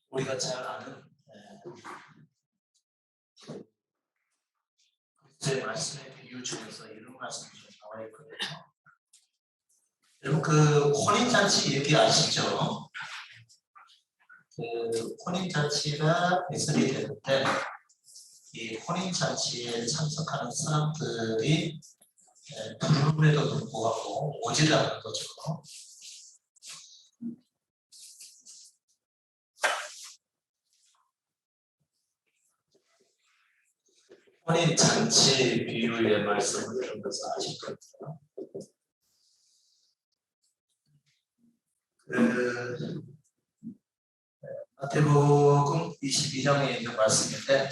우리가 잘 아는 그리스도의 말씀의 비유 중에서 이런 말씀이 좀 나와 있거든요. 여러분 그 혼인잔치 얘기 아시죠? 그 혼인잔치가 예설이 되는데 이 혼인잔치에 참석하는 사람들이 부름에도 불구하고 오지를 않는 거죠. 혼인잔치 비유의 말씀을 들으면서 아실 겁니다. 마태복음 22장에 있는 말씀인데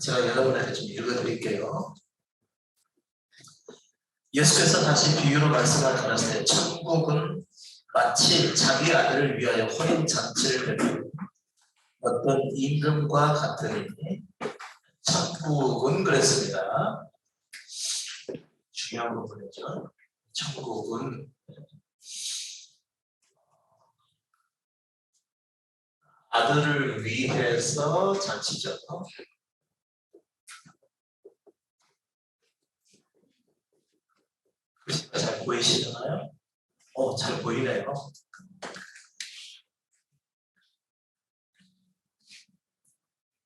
제가 여러분에게 좀 읽어드릴게요. 예수께서 다시 비유로 말씀을 하셨을 때 천국은 마치 자기 아들을 위하여 혼인잔치를 베푼 어떤 임금과 같으니 천국은 그랬습니다. 중요한 부분이죠. 천국은 아들을 위해서 잔치죠. 글씨가 잘 보이시나요? 잘 보이네요.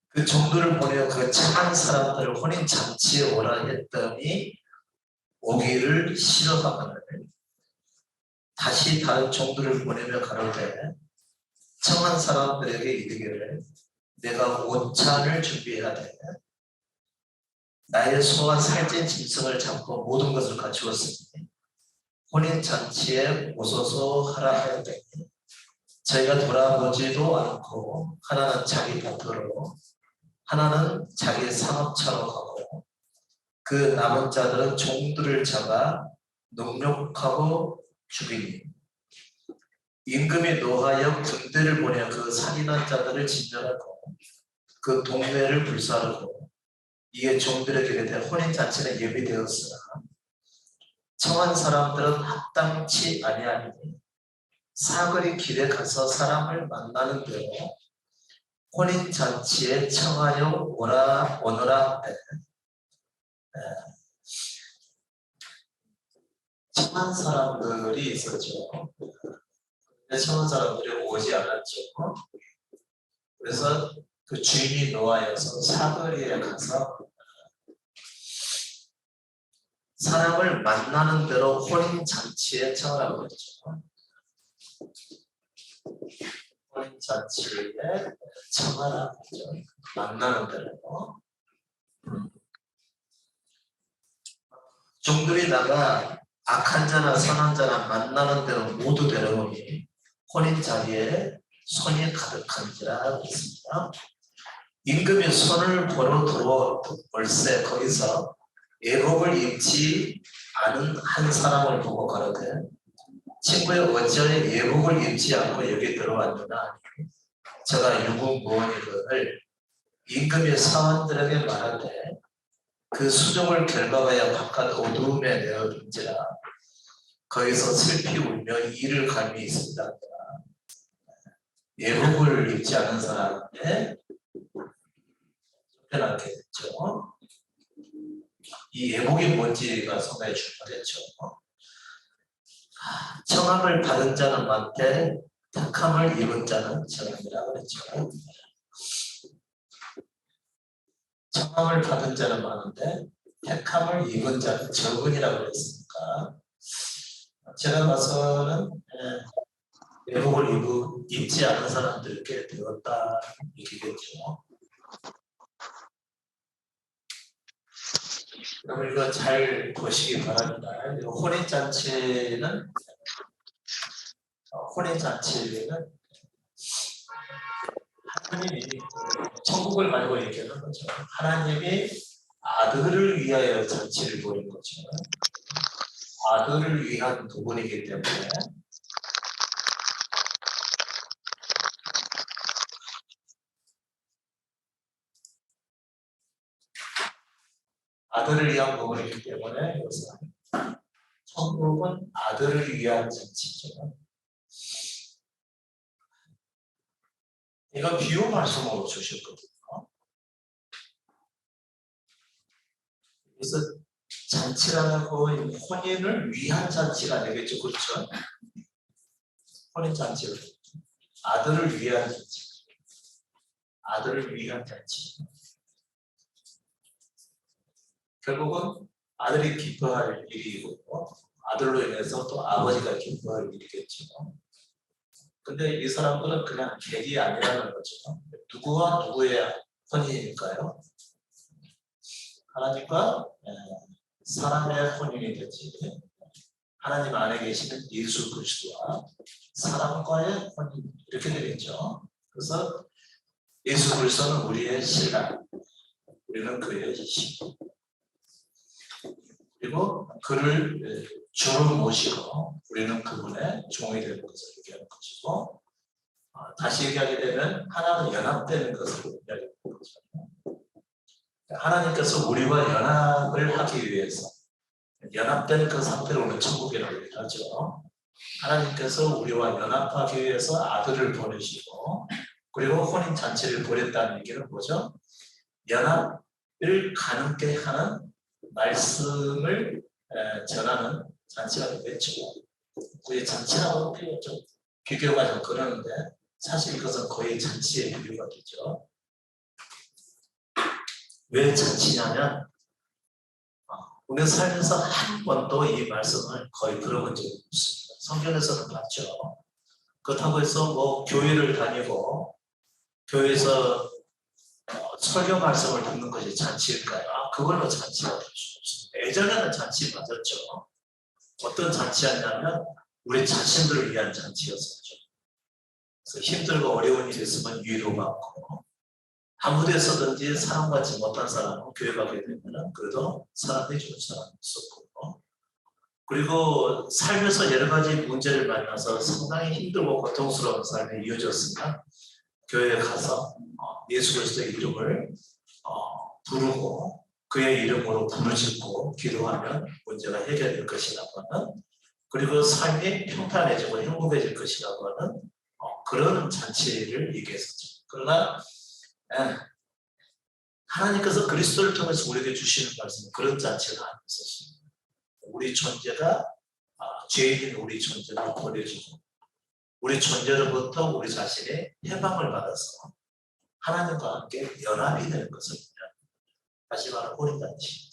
그 종들을 보내어 그 착한 사람들을 혼인잔치에 오라 했더니 오기를 싫어하거늘 다시 다른 종들을 보내며 가로되 청한 사람들에게 이르기를 내가 옷찬을 준비해야 돼. 나의 소와 살찐 짐승을 잡고 모든 것을 갖추었으니 혼인잔치에 오소서 하라 하였더니 저희가 돌아보지도 않고 하나는 자기 밭으로 하나는 자기 상업차로 가고 그 남은 자들은 종들을 잡아 능욕하고 죽이니 임금이 노하여 군대를 보내어 그 살인한 자들을 진멸하고 그 동네를 불사르고 이에 종들에게 이르되 혼인잔치는 예비되었으나 청한 사람들은 합당치 아니하니 사거리 길에 가서 사람을 만나는 대로 혼인잔치에 청하여 오너라 하되 청한 사람들이 있었죠. 근데 청한 사람들이 오지 않았죠. 그래서 그 주인이 노하여서 사거리에 가서 사람을 만나는 대로 혼인잔치에 청하라고 그랬죠. 혼인잔치에 청하라 그랬죠. 만나는 대로. 종들이 나가 악한 자나 선한 자나 만나는 대로 모두 데려오니 혼인 자리에 손이 가득한지라 그랬습니다. 임금이 손을 보러 들어올세 거기서 예복을 입지 않은 한 사람을 보고 가로되 친구여 어찌하여 예복을 입지 않고 여기 들어왔느냐. 제가 유구무원이거늘 임금이 사원들에게 말하되 그 수종을 결박하여 바깥 어두움에 내어둔지라 거기서 슬피 울며 이를 감이 있습니다. 예복을 입지 않은 사람한테 쫓겨나게 됐죠. 이 예복이 뭔지가 상당히 중요했죠. 청함을 받은 자는 많되 택함을 입은 자는 적음이라 그랬죠. 청함을 받은 자는 많은데 택함을 입은 자는 적은이라고 그랬으니까 제가 봐서는 예복을 입지 않은 사람들께 되었다 얘기겠죠. 그럼 이거 잘 보시기 바랍니다. 혼인잔치는 하나님이 천국을 말고 얘기하는 거죠. 하나님이 아들을 위하여 잔치를 보는 거죠. 아들을 위한 부분이기 때문에 아들을 위한 부분이기 때문에 여기서 천국은 아들을 위한 잔치죠. 이거 비유 말씀으로 주셨거든요. 그래서 잔치라고 혼인을 위한 잔치가 되겠죠. 그렇죠? 혼인 잔치를 아들을 위한 잔치. 아들을 위한 잔치. 결국은 아들이 기뻐할 일이고 아들로 인해서 또 아버지가 기뻐할 일이겠죠. 근데 이 사람들은 그냥 객이 아니라는 거죠. 누구와 누구의 혼인일까요? 하나님과 사람의 혼인이 되지. 하나님 안에 계시는 예수 그리스도와 사람과의 혼인 이렇게 되겠죠. 그래서 예수 그리스도는 우리의 신랑, 우리는 그의 신. 그리고 그를 주로 모시고 우리는 그분의 종이 되는 것을 얘기하는 것이고, 다시 얘기하게 되면 하나는 연합되는 것을 얘기하는 거죠. 하나님께서 우리와 연합을 하기 위해서 연합된 그 상태를 우리는 천국이라고 얘기하죠. 하나님께서 우리와 연합하기 위해서 아들을 보내시고 그리고 혼인잔치를 벌였다는 얘기는 뭐죠? 연합을 가능케 하는 말씀을 전하는 잔치가 되겠죠. 거의 잔치라고 좀 비교가 좀 그러는데 사실 이것은 거의 잔치의 비교가 되죠. 왜 잔치냐면 우리는 살면서 한 번도 이 말씀을 거의 들어본 적이 없습니다. 성경에서는 봤죠. 그렇다고 해서 뭐 교회를 다니고 교회에서 설교 말씀을 듣는 것이 잔치일까요? 그걸로 잔치가 될 수 없습니다. 예전에는 잔치 맞았죠. 어떤 잔치였냐면 우리 자신들을 위한 잔치였었죠. 그래서 힘들고 어려운 일이 있으면 위로받고 아무 데서든지 사랑받지 못한 사람은 교회 가게 되면 그래도 사랑해 주는 사람이 있었고, 그리고 살면서 여러 가지 문제를 만나서 상당히 힘들고 고통스러운 삶이 이어졌으면 교회에 가서 예수 그리스도의 이름을 부르고 그의 이름으로 부르짖고 기도하면 문제가 해결될 것이라고 하는, 그리고 삶이 평탄해지고 행복해질 것이라고 하는 그런 잔치를 얘기했었죠. 그러나 하나님께서 그리스도를 통해서 우리에게 주시는 말씀은 그런 잔치가 아니었습니다. 우리 존재가 죄인인 우리 존재가 버려지고 우리 존재로부터 우리 자신의 해방을 받아서 하나님과 함께 연합이 되는 것을 다시 말하면 혼인잔치.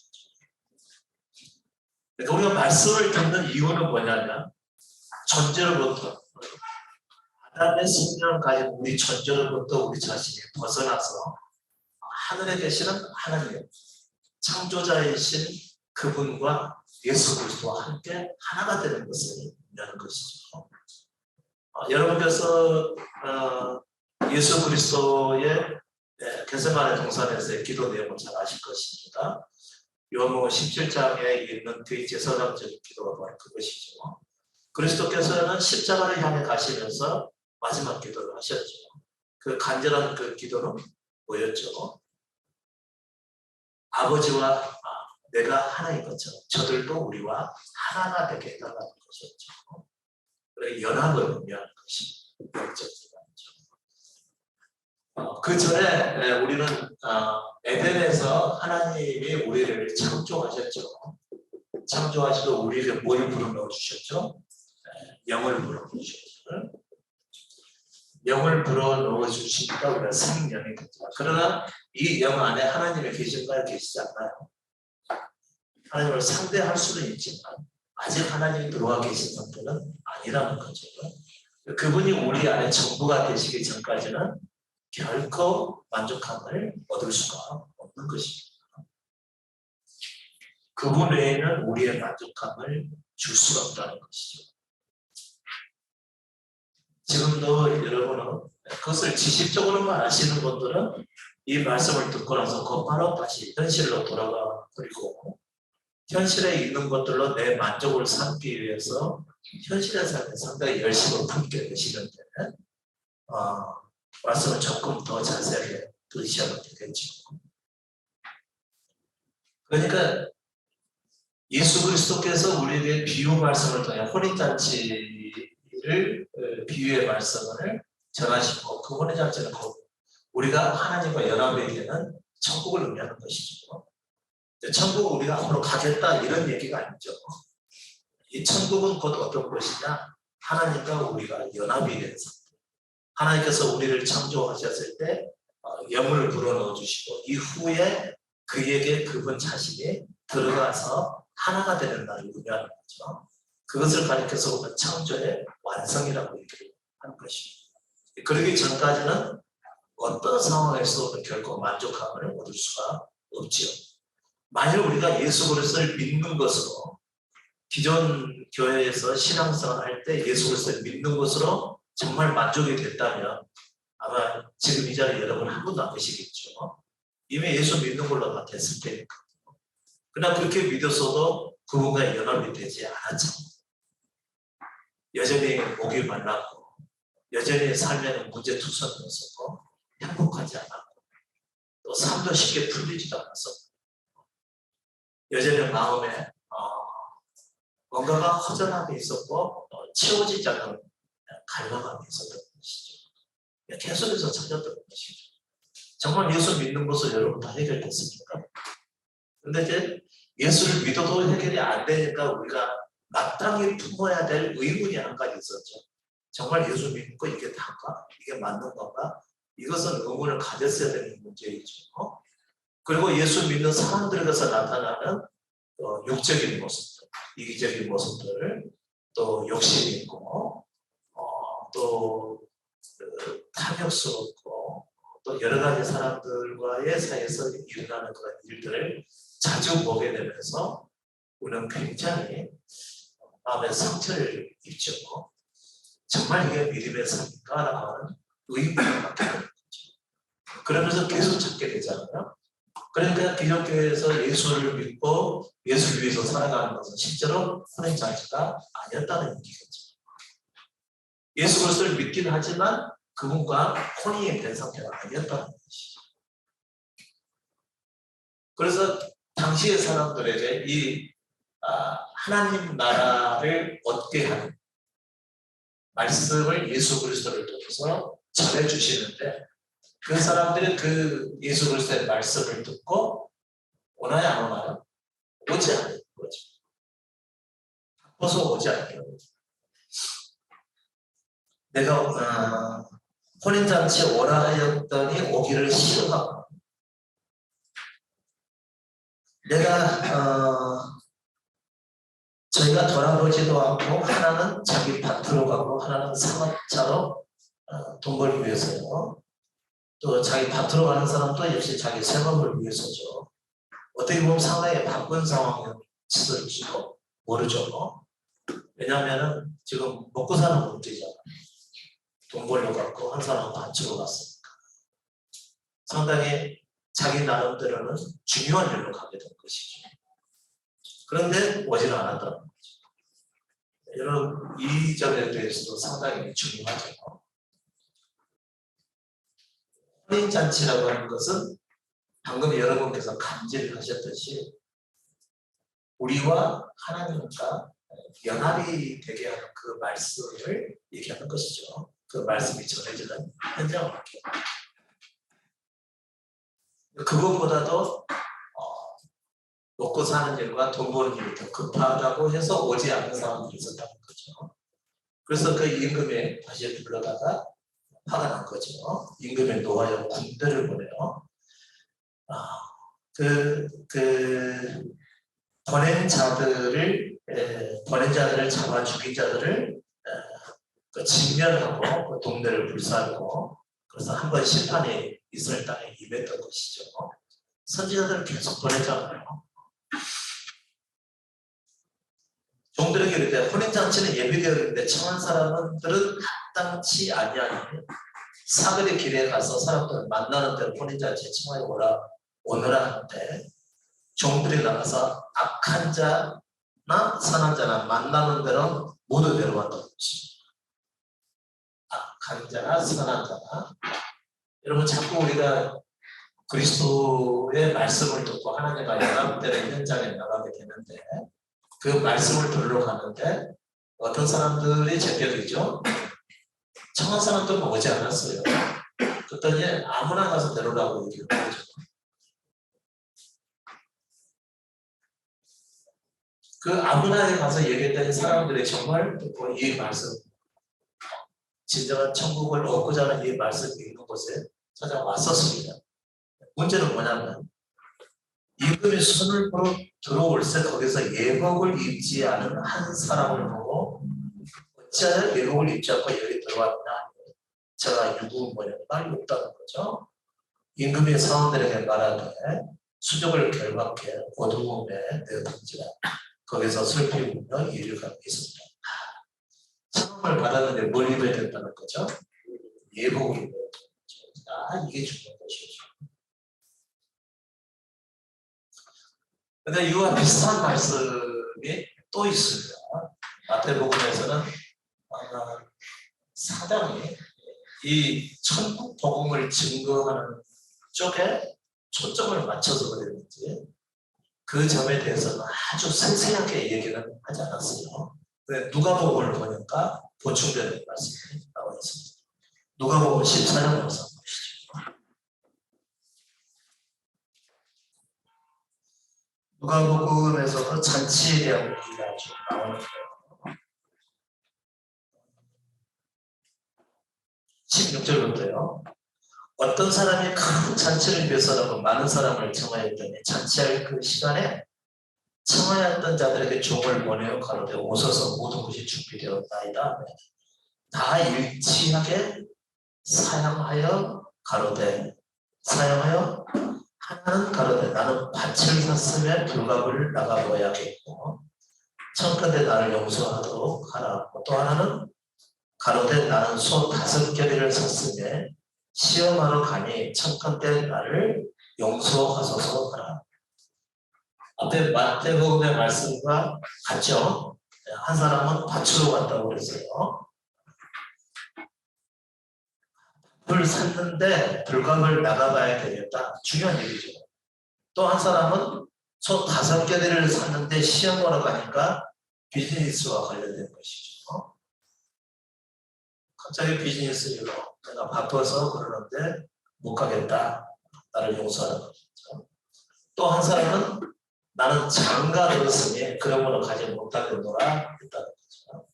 그러니까 우리가 말씀을 듣는 이유는 뭐냐면 존재로부터 아담의 생명을 가진 우리 존재로부터 우리 자신이 벗어나서 하늘에 계시는 하나님, 창조자이신 그분과 예수 그리스도와 함께 하나가 되는 것을 의미하는 것이죠. 여러분께서 예수 그리스도의 겟세마네 동산에서의 기도 내용을 잘 아실 것입니다. 요한복음 17장에 있는 대제사장적인 기도가 바로 그것이죠. 그리스도께서는 십자가를 향해 가시면서 마지막 기도를 하셨죠. 그 간절한 그 기도는 뭐였죠? 아버지와 내가 하나인 것처럼 저들도 우리와 하나가 되게 해달라는 것이었죠. 그래 연합을 의미하는 것입니다. 그 전에 우리는 에덴에서 하나님이 우리를 창조하셨죠. 창조하시고 우리를 뭘 불어넣어 주셨죠? 영을 불어넣어 주셨죠. 영을 불어넣어 주시니까 우리가 생명이 됐죠. 그러나 이 영 안에 하나님이 계신가요? 계시지 않나요? 하나님을 상대할 수는 있지만 아직 하나님이 들어와 계신 상태는 아니라는 거죠. 그분이 우리 안에 전부가 되시기 전까지는 결코 만족함을 얻을 수가 없는 것입니다. 그분 외에는 우리의 만족함을 줄 수가 없다는 것이죠. 지금도 여러분은 그것을 지식적으로만 아시는 분들은 이 말씀을 듣고 나서 곧바로 다시 현실로 돌아가 버리고 현실에 있는 것들로 내 만족을 삼기 위해서 현실의 삶에 상당히 열심을 품게 되시는데 말씀을 조금 더 자세하게 들으셔야 되겠죠. 그러니까 예수 그리스도께서 우리에게 비유 말씀을 통해 혼인잔치를 비유의 말씀을 전하시고 그 혼인잔치는 우리가 하나님과 연합이 되는 천국을 의미하는 것이죠. 천국 우리가 앞으로 가겠다 이런 얘기가 아니죠. 이 천국은 곧 어떤 것이냐? 하나님과 우리가 연합이 되는 상태. 하나님께서 우리를 창조하셨을 때 영을 불어넣어 주시고 이후에 그에게 그분 자신이 들어가서 하나가 되는 날을 의미하는 거죠. 그것을 가리켜서 창조의 완성이라고 얘기를 하는 것입니다. 그러기 전까지는 어떤 상황에서도 결코 만족함을 얻을 수가 없지요. 만일 우리가 예수 그리스도를 믿는 것으로 기존 교회에서 신앙생활 할 때 예수 그리스도를 믿는 것으로 정말 만족이 됐다면 아마 지금 이 자리에 여러분 한 분도 안 계시겠죠. 이미 예수 믿는 걸로 다 됐을 테니까. 그러나 그렇게 믿었어도 그분과 연합이 되지 않았죠. 여전히 목이 말랐고 여전히 삶에는 문제투성이었었고 행복하지 않았고 또 삶도 쉽게 풀리지도 않았었고 여전히 마음에 뭔가가 허전함이 있었고 채워지지 않는 갈망함이 있었던 것이죠. 계속해서 찾았던 것이죠. 정말 예수 믿는 것을 여러분 다 해결됐습니까? 근데 이제 예수를 믿어도 해결이 안 되니까 우리가 마땅히 품어야 될 의문이 한 가지 있었죠. 정말 예수 믿고 이게 다인가? 이게 맞는 건가? 이것은 의문을 가졌어야 되는 문제이죠. 그리고 예수 믿는 사람들에게서 나타나는 육적인 모습들, 이기적인 모습들, 또 욕심이 있고, 또 탐욕스럽고, 또 여러 가지 사람들과의 사이에서 일어나는 그런 일들을 자주 보게 되면서 우리는 굉장히 마음의 상처를 입죠. 정말 이게 믿음의 삶인가라고 하는 의문을 갖게 되는 거죠. 그러면서 계속 찾게 되잖아요. 그러니까 기독교에서 예수를 믿고 예수를 위해서 살아가는 것은 실제로 혼인잔치가 아니었다는 얘기겠죠. 예수 그리스도를 믿긴 하지만 그분과 혼인이 된 상태가 아니었다는 것이죠. 그래서 당시의 사람들에게 이 하나님 나라를 얻게 하는 말씀을 예수 그리스도를 통해서 전해주시는데 그 사람들은 그 예수 그리스도의 말씀을 듣고 오나요 안 오나요? 오지 않는 거죠. 바빠서 오지 않는 거죠. 내가 혼인잔치에 오라 하였더니 오기를 싫어하고 내가 저희가 돌아보지도 않고 하나는 자기 밭으로 가고 하나는 사막차로 돈 벌기 위해서요. 또 자기 밭으로 가는 사람도 역시 자기 생업을 위해서죠. 어떻게 보면 상당히 바쁜 상황일지도 모르죠. 왜냐하면 지금 먹고 사는 문제잖아요. 돈 벌려 갖고 한 사람은 밭으로 갔으니까. 상당히 자기 나름대로는 중요한 일로 가게 된 것이죠. 그런데 오지는 않았다는 거죠. 여러분 이 점에 대해서도 상당히 중요하죠. 혼인잔치라고 하는 것은 방금 여러분께서 감지를 하셨듯이 우리와 하나님과 연합이 되게 하는 그 말씀을 얘기하는 것이죠. 그 말씀이 전해지는 현장을 말해요. 그것보다도 먹고 사는 일과 돈 버는 일이 더 급하다고 해서 오지 않는 사람들이 있었다는 거죠. 그래서 그 임금이 다시 불러다가 화가 난 거죠. 임금의 노하여 군대를 보내요. 보낸 자들을 잡아 죽인 자들을 진멸하고 그 동네를 불사르고 그래서 한 번 심판이 이스라엘 땅에 임했던 것이죠. 선지자들을 계속 보냈잖아요. 종들에게 이르되 혼인잔치는 예비되어 있는데 청한 사람들은 합당치 아니하니 사거리 길에 가서 사람들을 만나는 대로 혼인잔치에 청하여 오너라 하는데 종들이 나가서 악한 자나 선한 자나 만나는 대로 모두 데려왔다는 것입니다. 악한 자나 선한 자나 여러분 자꾸 우리가 그리스도의 말씀을 듣고 하나님과 연합되는 현장에 나가게 되는데 그 말씀을 들으러 가는데 어떤 사람들이 제껴들죠? 청한 사람들은 오지 않았어요. 그랬더니 아무나 가서 내놓으라고 얘기를 하죠. 그 아무나에 가서 얘기했더니 사람들이 정말 이 말씀, 진정한 천국을 얻고자 하는 이 말씀이 있는 곳에 찾아왔었습니다. 문제는 뭐냐면 임금이 손을 보러 들어올 때 거기서 예복을 입지 않은 한 사람을 보고 어찌하여 예복을 입지 않고 여기 들어왔나? 제가 유구모양이 빨리 없다는 거죠. 임금이 사원들에게 말하되 수족을 결박해 어두움에 내던지라. 거기서 슬피 울며 이를 갖고 있습니다. 상을 받았는데 뭘 입어야 된다는 거죠? 예복을 입어야 된다는 거죠. 이게 중요한 것이죠. 근데 이와 비슷한 말씀이 또 있습니다. 마태복음에서는 사당이 이 천국 복음을 증거하는 쪽에 초점을 맞춰서 그랬는지 그 점에 대해서는 아주 세세하게 얘기는 하지 않았어요. 누가복음을 보니까 보충되는 말씀이 나와 있습니다. 누가복음 14장 보시죠. 누가복음에서도 잔치에 대한 얘기가 좀 나오는데요. 16절부터요. 어떤 사람이 큰 잔치를 위해서라도 많은 사람을 청하였더니 잔치할 그 시간에 청하였던 자들에게 종을 보내어 가로되 오소서 모든 것이 준비되었나이다. 다 일치하게 사양하여 가로되 하나는 가로되 나는 밭을 샀으면 불갑을 나가보아야겠고 청컨대 나를 용서하도록 하라. 또 하나는 가로되 나는 소 5개를 샀으며 시험하러 가니 청컨대 나를 용서하소서 하라. 앞에 마태복음의 말씀과 같죠? 한 사람은 밭으로 갔다고 그랬어요. 밭을 샀는데 불갑을 나가봐야 되겠다. 중요한 얘기죠. 또 한 사람은 소 5개를 샀는데 시험하러 가니까 비즈니스와 관련된 것이죠. 갑자기 비즈니스 일로 내가 바빠서 그러는데 못 가겠다. 나를 용서하라. 또 한 사람은 나는 장가 들었으니 그러므로 가지 못하겠노라 했다는 거죠.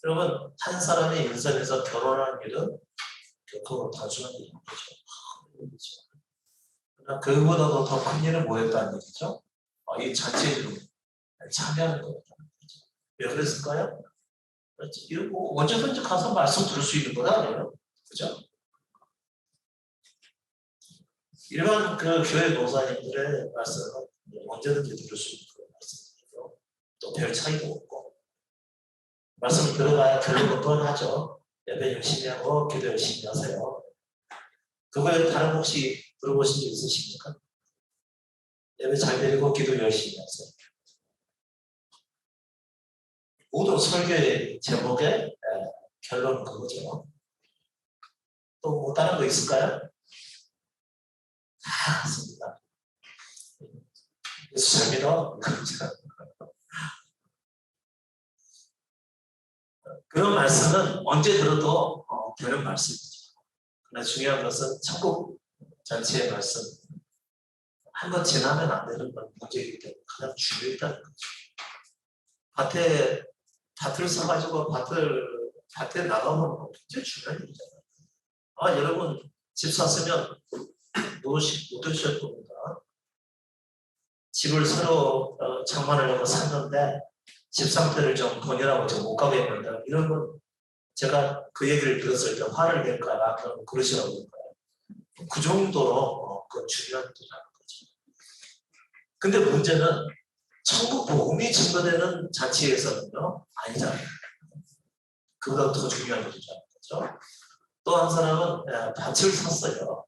여러분 한 사람의 인생에서 결혼하는 일은 결코 단순한 일이 아니죠. 그러나 그보다도 더 큰 일은 뭐였다는 얘기죠? 이 잔치에 참여하는 거였다는 거죠. 왜 그랬을까요? 그렇지. 이거 뭐 언제든지 가서 말씀 들을 수 있는 건 아니에요. 그죠? 일반 그 교회 목사님들의 말씀은 언제든지 들을 수 있는 그런 말씀이고 또 별 차이도 없고 말씀 들어가야 들은 건 하죠. 예배 열심히 하고 기도 열심히 하세요. 그거에 다른 혹시 들어보신 적 있으십니까? 예배 잘 드리고 기도 열심히 하세요. 모든 설교의 제목의 결론은 그거죠. 또 뭐 다른 거 있을까요? 다 같습니다. 예수 잘 믿어? 그런 말씀은 언제 들어도 되는 말씀이죠. 그러나 중요한 것은 천국 잔치의 말씀 한번 지나면 안 되는 건 문제이기 때문에 가장 중요하다는 거죠. 밭을 사가지고 밭에 나가면 굉장히 중요한 일이잖아요. 여러분 집 샀으면 못 오실 겁니다. 집을 새로 장만하려고 샀는데 집 상태를 좀 보느라고 좀 못 가겠는데 이런 건 제가 그 얘기를 들었을 때 화를 낼까 그러시라고 할까요? 그 정도로 그 중요한 일이라는 거죠. 근데 문제는 천국 복음이 증거되는 잔치에서는요 아니잖아요. 그보다 더 중요한 일이라는 거죠. 또 한 사람은 밭을 샀어요.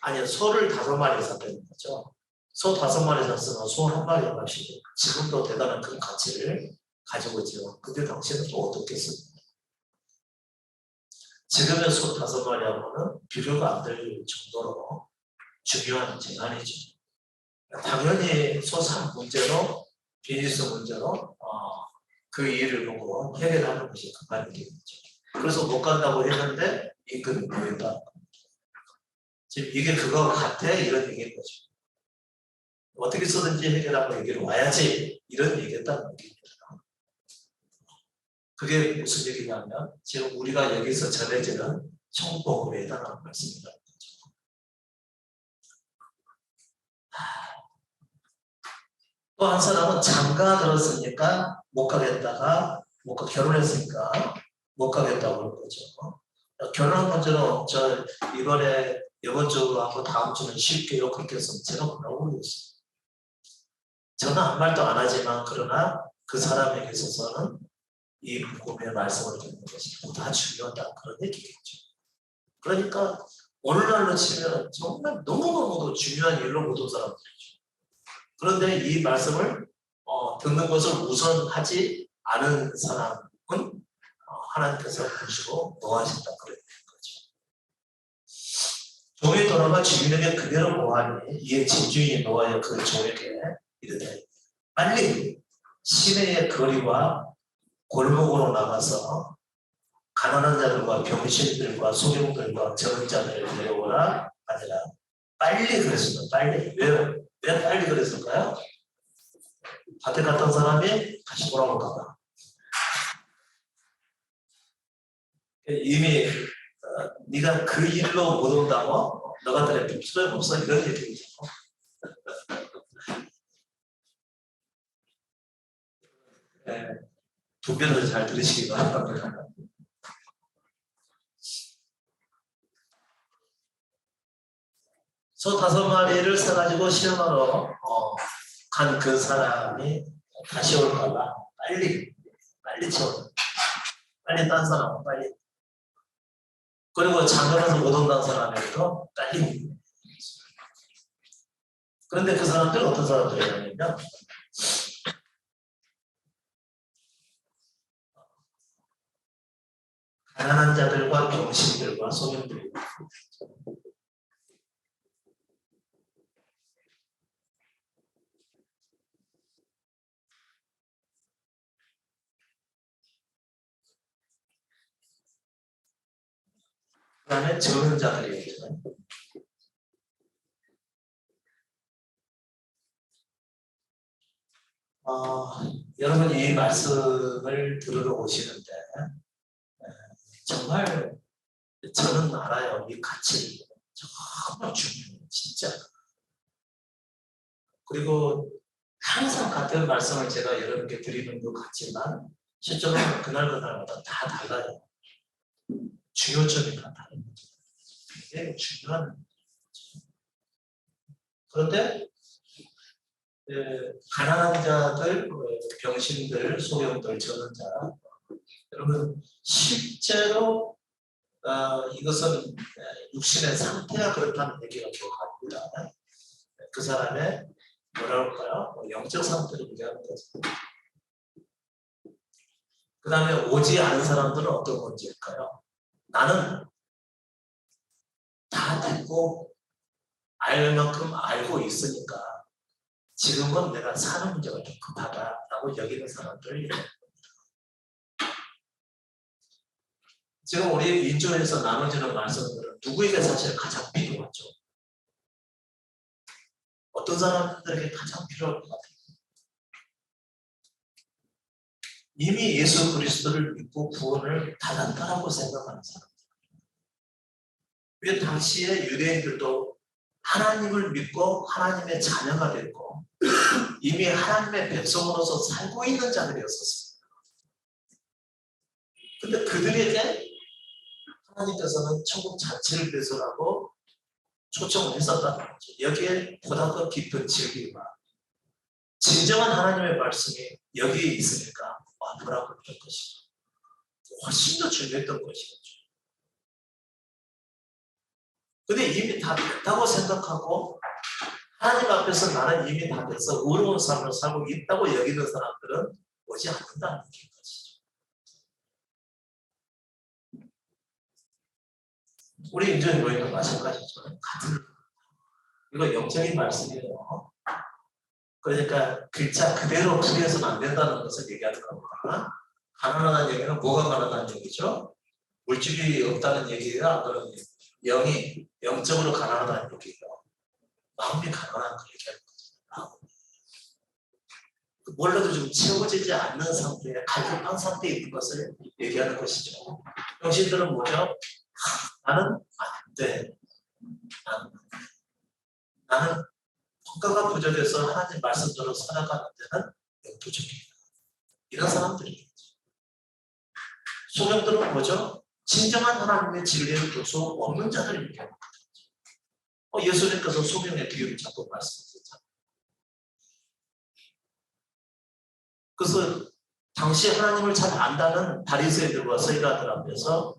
아니 소를 5마리 샀다는 거죠. 소 5마리 샀으면 소 1마리 값이 지금도 대단한 그 가치를 가지고 있죠. 근데 당시에는 또 어떻겠습니까? 지금의 소 5마리하고는 비교가 안 될 정도로 중요한 재산이죠. 당연히 소 산 문제로 비즈니스 문제로 그 일을 보고 해결하는 것이 급한 일이죠. 그래서 못 간다고 했는데 임금이 보였다. 지금 이게 그거 같아? 이런 얘기인 거죠. 어떻게 쓰든지 해결하고 여기로 와야지 이런 얘기했다는 얘기입니다. 그게 무슨 얘기냐면 지금 우리가 여기서 전해지는 총복음에 해당하는 말씀이다. 또 한 사람은 장가 들었으니까 못 가겠다가 결혼했으니까 못 가겠다고 그럴 거죠. 결혼 문제는 이번 주하고 다음 주는 쉽게요. 그렇게 해서 제가 뭐라고 모르겠어요. 저는 아무 말도 안 하지만 그러나 그 사람에게 있어서는 이 복음의 말씀을 듣는 것이 보다 중요하다 그런 얘기겠죠. 그러니까 오늘날로 치면 정말 너무너무도 중요한 일로 모든 사람들이죠. 그런데 이 말씀을 듣는 것을 우선하지 않은 사람은 하나님께서 보시고 노하신다 그런 거죠. 종의 도로가 주인에게 그대로 보하니 이에 집주인이 노하여 그 종에게 이르되 빨리 시내의 거리와 골목으로 나가서 가난한 자들과 병신들과 소경들과 적은 자들을 데려오라 아니라 빨리 그랬습니다. 빨리. 왜 빨리 그랬을까요? 밭에 갔던 사람이 다시 돌아올까봐. 이미 네가 그 일로 못 온다고 너 같은 애 필요가 없어 이런 얘기죠. 네, 두 변을 잘 들으시기 바랍니다. 소 5마리를 사가지고 시험하러 간 그 사람이 다시 올까봐 빨리 채워. 빨리 딴 사람 빨리. 그리고 장가가서 못 온다는 사람에게도 빨리. 그런데 그 사람들은 어떤 사람들이냐면 가난한 자들과 병신들과 소년들과 그 다음에 적은 자들이었죠. 여러분 이 말씀을 들으러 오시는데 정말 저는 알아요. 이 가치를 정말 중요해요. 진짜. 그리고 항상 같은 말씀을 제가 여러분께 드리는 것 같지만 실제로 그날마다 다 달라요. 중요점이 다 다른 거죠. 이게 중요한 거죠. 그런데 가난한 자들, 병신들, 소경들, 저는 자 여러분 실제로 이것은 육신의 상태가 그렇다는 얘기가 기억합니다. 그 사람의 뭐라 할까요? 영적 상태를 얘기하는 거죠. 그 다음에 오지 않은 사람들은 어떤 문제일까요? 나는 다 듣고 알 만큼 알고 있으니까 지금은 내가 사는 문제가 좀 급하다라고 여기는 사람들을 얘기합니다. 지금 우리 인조에서 나눠지는 말씀들은 누구에게 사실 가장 필요하죠? 어떤 사람들에게 가장 필요할 것 같아요? 이미 예수 그리스도를 믿고 구원을 받았다라고 생각하는 사람들. 왜 당시에 유대인들도 하나님을 믿고 하나님의 자녀가 됐고 이미 하나님의 백성으로서 살고 있는 자들이었었습니다. 근데 그들에게 하나님께서는 천국 자체를 배설하고 초청을 했었다는 거죠. 여기에 보다 더 깊은 진리와 진정한 하나님의 말씀이 여기에 있으니까 와보라고 했던 것이죠. 훨씬 더 중요했던 것이죠. 근데 이미 다 됐다고 생각하고 하나님 앞에서 나는 이미 다 돼서 의로운 삶을 살고 있다고 여기는 사람들은 오지 않는다는 것이죠. 우리 인정이 모임도 마찬가지죠. 같은 이거 영적인 말씀이에요. 그러니까 글자 그대로 풀이해서는 안 된다는 것을 얘기하더라고요. 가난하다는 얘기는 뭐가 가난하다는 얘기죠? 물질이 없다는 얘기예요? 안 그런 얘기예요? 영이 영적으로 가난하다는 얘기예요. 마음이 가난한 거 얘기하는 거죠. 몰라도 좀 채워지지 않는 상태에 갈급한 상태에 있는 것을 얘기하는 것이죠. 영신들은 뭐죠? 나는 안 돼. 나는 성과가 부족해서 하나님 말씀대로 살아가는 데는 부족해요. 이런 사람들이겠죠. 소명들은 뭐죠? 진정한 하나님의 진리를 볼 수 없는 자들을 얘기하는 거죠. 예수님께서 소명의 비유를 자꾸 말씀하셨잖아요. 그래서 당시 하나님을 잘 안다는 바리새인들과 서기관들 앞에서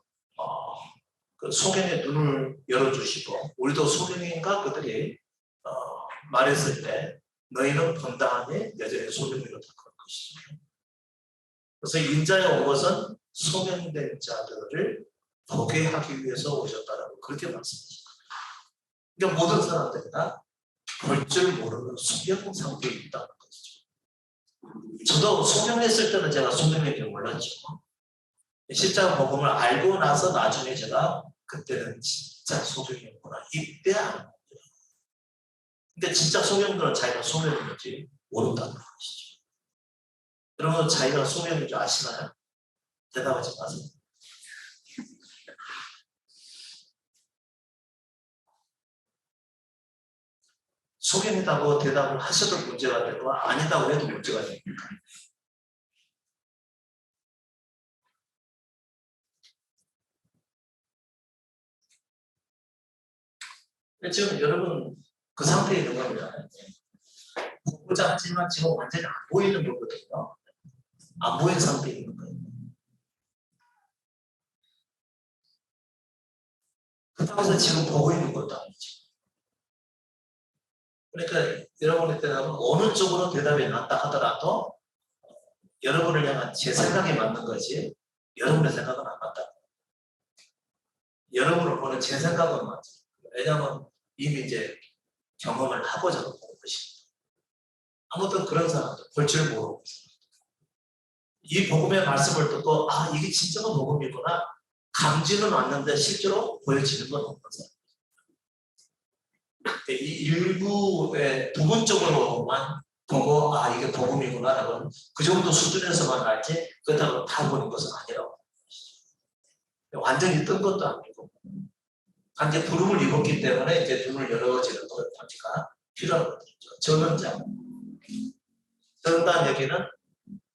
그 소경의 눈을 열어주시고 우리도 소경인가 그들이 말했을 때 너희는 본당하니 여전히 소경이로 다 것이죠. 그래서 인자에 온 것은 소명된 자들을 보게 하기 위해서 오셨다라고 그렇게 말씀하십니다. 그러니까 모든 사람들이 다 볼 줄 모르는 소경 상태에 있다는 것이죠. 저도 소명했을 때는 제가 소명인 줄 몰랐죠. 십자가 복음을 알고 나서 나중에 제가 그때는 진짜 소경이었구나 이때 아는 거예요. 근데 진짜 소경들은 자기가 소경인지 모른다는 것이죠. 여러분 자기가 소경인 줄 아시나요? 대답하지 마세요. 소경이라고 대답을 하셔도 문제가 되고 아니다고 해도 문제가 됩니다. 지금 여러분 그 상태에 있는 겁니다. 보고자 하지만 지금 완전히 안 보이는 거거든요. 안 보이는 상태에 있는 거예요. 그렇다고 해서 지금 보고 있는 것도 아니죠. 그러니까 여러분의 대답은 어느 쪽으로 대답이 낫다 하더라도 여러분을 향한 제 생각이 맞는 거지 여러분의 생각은 안 맞다. 여러분을 보는 제 생각은 맞죠. 왜냐하면 이미 이제 경험을 하고 저는 보는 것입니다. 아무튼 그런 사람들 볼 줄 모르고 이 복음의 말씀을 듣고 아 이게 진짜가 복음이구나 감지는 왔는데 실제로 보여지는 건 없는 사람. 이 일부의 부분적으로만 보고 아 이게 복음이구나라고 그 정도 수준에서만 알지 그렇다고 다 보는 것은 아니라고. 완전히 뜬 것도 아니고 단지 부름을 입었기 때문에 이제 눈을 열어지는 거가 필요한 거죠. 전원자. 전단 여기는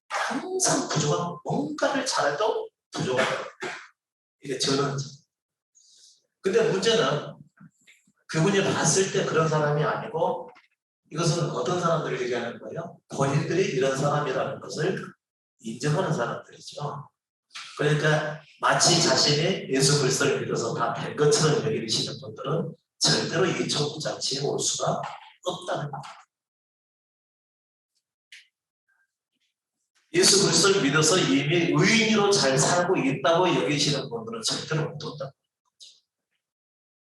항상 부족한 뭔가를 잘해도 부족한 거예요. 이게 전원자. 근데 문제는 그분이 봤을 때 그런 사람이 아니고 이것은 어떤 사람들을 얘기하는 거예요? 본인들이 이런 사람이라는 것을 인정하는 사람들이죠. 그러니까 마치 자신이 예수 그리스도를 믿어서 다 된 것처럼 여기시는 분들은 절대로 이 천국 잔치에 올 수가 없다는 거예요. 예수 그리스도를 믿어서 이미 의인으로 잘 살고 있다고 여기시는 분들은 절대로 못 온다는 거예요.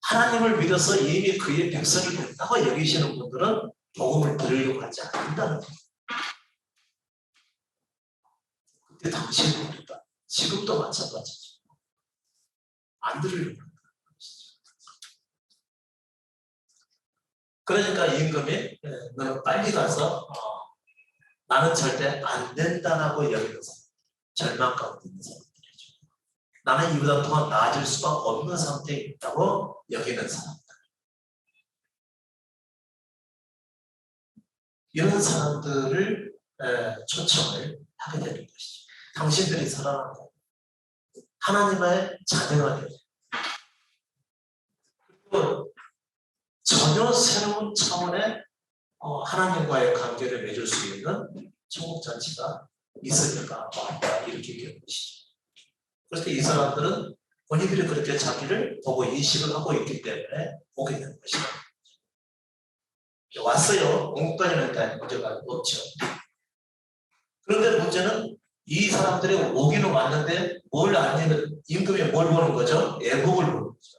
하나님을 믿어서 이미 그의 백성이 됐다고 여기시는 분들은 복음을 들으려고 하지 않는다는 거예요. 그때 당시에도 그랬다. 지금도 마찬가지죠. 안 들으려고 하는 것이죠. 그러니까 임금이 너는 빨리 가서 나는 절대 안 된다라고 여기는 사람, 절망 가운데 있는 사람들이죠. 나는 이보다 더 나아질 수가 없는 상태에 있다고 여기는 사람들. 이런 사람들을 초청을 하게 되는 것이죠. 당신들이 살아나고 하나님의 자녀가 되고 그리고 전혀 새로운 차원의 하나님과의 관계를 맺을 수 있는 천국잔치가 있으니까 왔다 이렇게 얘기하는 것이죠. 그래서 이 사람들은 본인들이 그렇게 자기를 보고 인식을 하고 있기 때문에 오게 되는 것이다. 왔어요. 온국까지는 일단 문제가 없죠. 그런데 문제는 이 사람들이 오기는 왔는데 뭘 아니면 임금이 뭘 보는 거죠? 애복을 보는 거죠.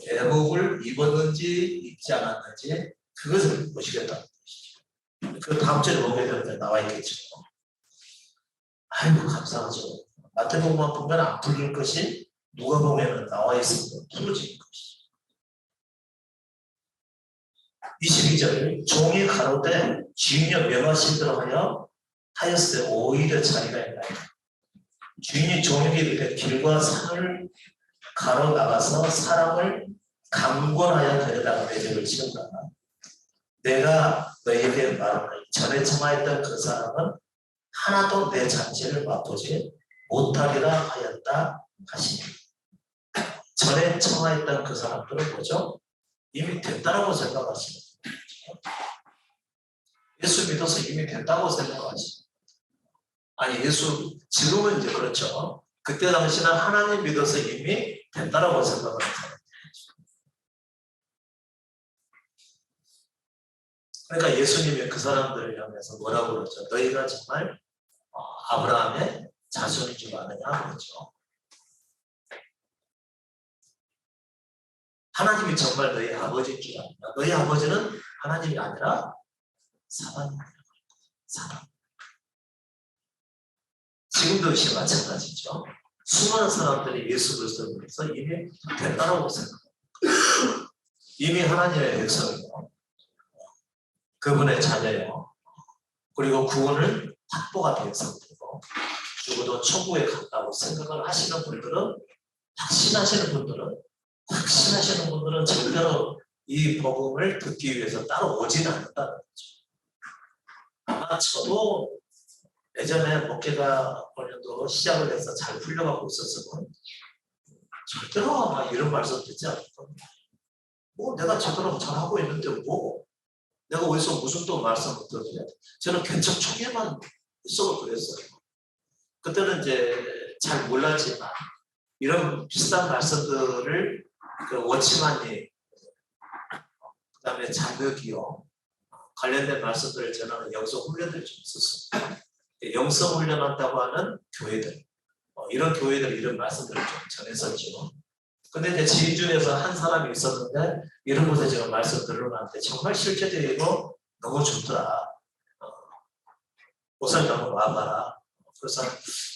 애복을 입었는지 입지 않았는지 그것을 보시겠다는 것이죠. 그 다음 주에 보게 되면 나와 있겠죠. 아이고 감사하죠. 마태복음만 보면 안 풀릴 것이 누가복음에는 나와 있으므로 풀어진 것이죠. 22절 종이 가로되 주인이 명하시도록 하였을 때 오히려 자리가 있나이다. 주인이 종에게 이르되 길과 산을 가로 나가서 사람을 강권하여 데려다가 내 집을 지은다. 내가 너희에게 말하노니 전에 청하였던 그 사람은 하나도 내 잔치를 맛보지 못하리라 하였다 하시니. 전에 청하였던 그 사람들은 뭐죠? 이미 됐다라고 생각하시는 거죠. 예수 믿어서 이미 됐다고 생각하시는 거죠. 아니 예수 지금은 이제 그렇죠. 그때 당시는 하나님 믿어서 이미 됐다라고 생각을 했어요. 그러니까 예수님이 그 사람들을 향해서 뭐라고 그러죠? 너희가 정말 아브라함의 자손인 줄 아느냐 그러죠. 하나님이 정말 너희 아버지인 줄 아느냐. 너희 아버지는 하나님이 아니라 사단이라고 사단. 지금도 역시 마찬가지죠. 수많은 사람들이 예수 그리스도를 믿어서 이미 됐다라고 생각합니다. 이미 하나님의 백성이요. 그분의 자녀요. 그리고 구원을 확보가 된 상태고 죽어도 천국에 간다고 생각을 하시는 분들은 확신하시는 분들은 절대로 이 복음을 듣기 위해서 따로 오지는 않는다는 거죠. 아마 저도 예전에 목회가 어느 정도 시작을 해서 잘 풀려가고 있었으면 절대로 아마 이런 말씀 듣지 않을 겁니다. 뭐 내가 제대로 잘하고 있는데 뭐 내가 어디서 무슨 또 말씀을 들어야 돼. 저는 개척 초기에만 있어도 그랬어요. 그때는 이제 잘 몰랐지만 이런 비슷한 말씀들을 그 워치만이 그 다음에 장르기요 관련된 말씀들을 전하는 영성 훈련들이 좀 있었습니다. 영성 훈련한다고 하는 교회들 이런 교회들 이런 말씀들을 좀 전했었죠. 근데 이제 지인 중에서 한 사람이 있었는데 이런 곳에 제가 말씀 들으러갔는데 정말 실제적이고 너무 좋더라. 목사님 한번 와봐라. 그래서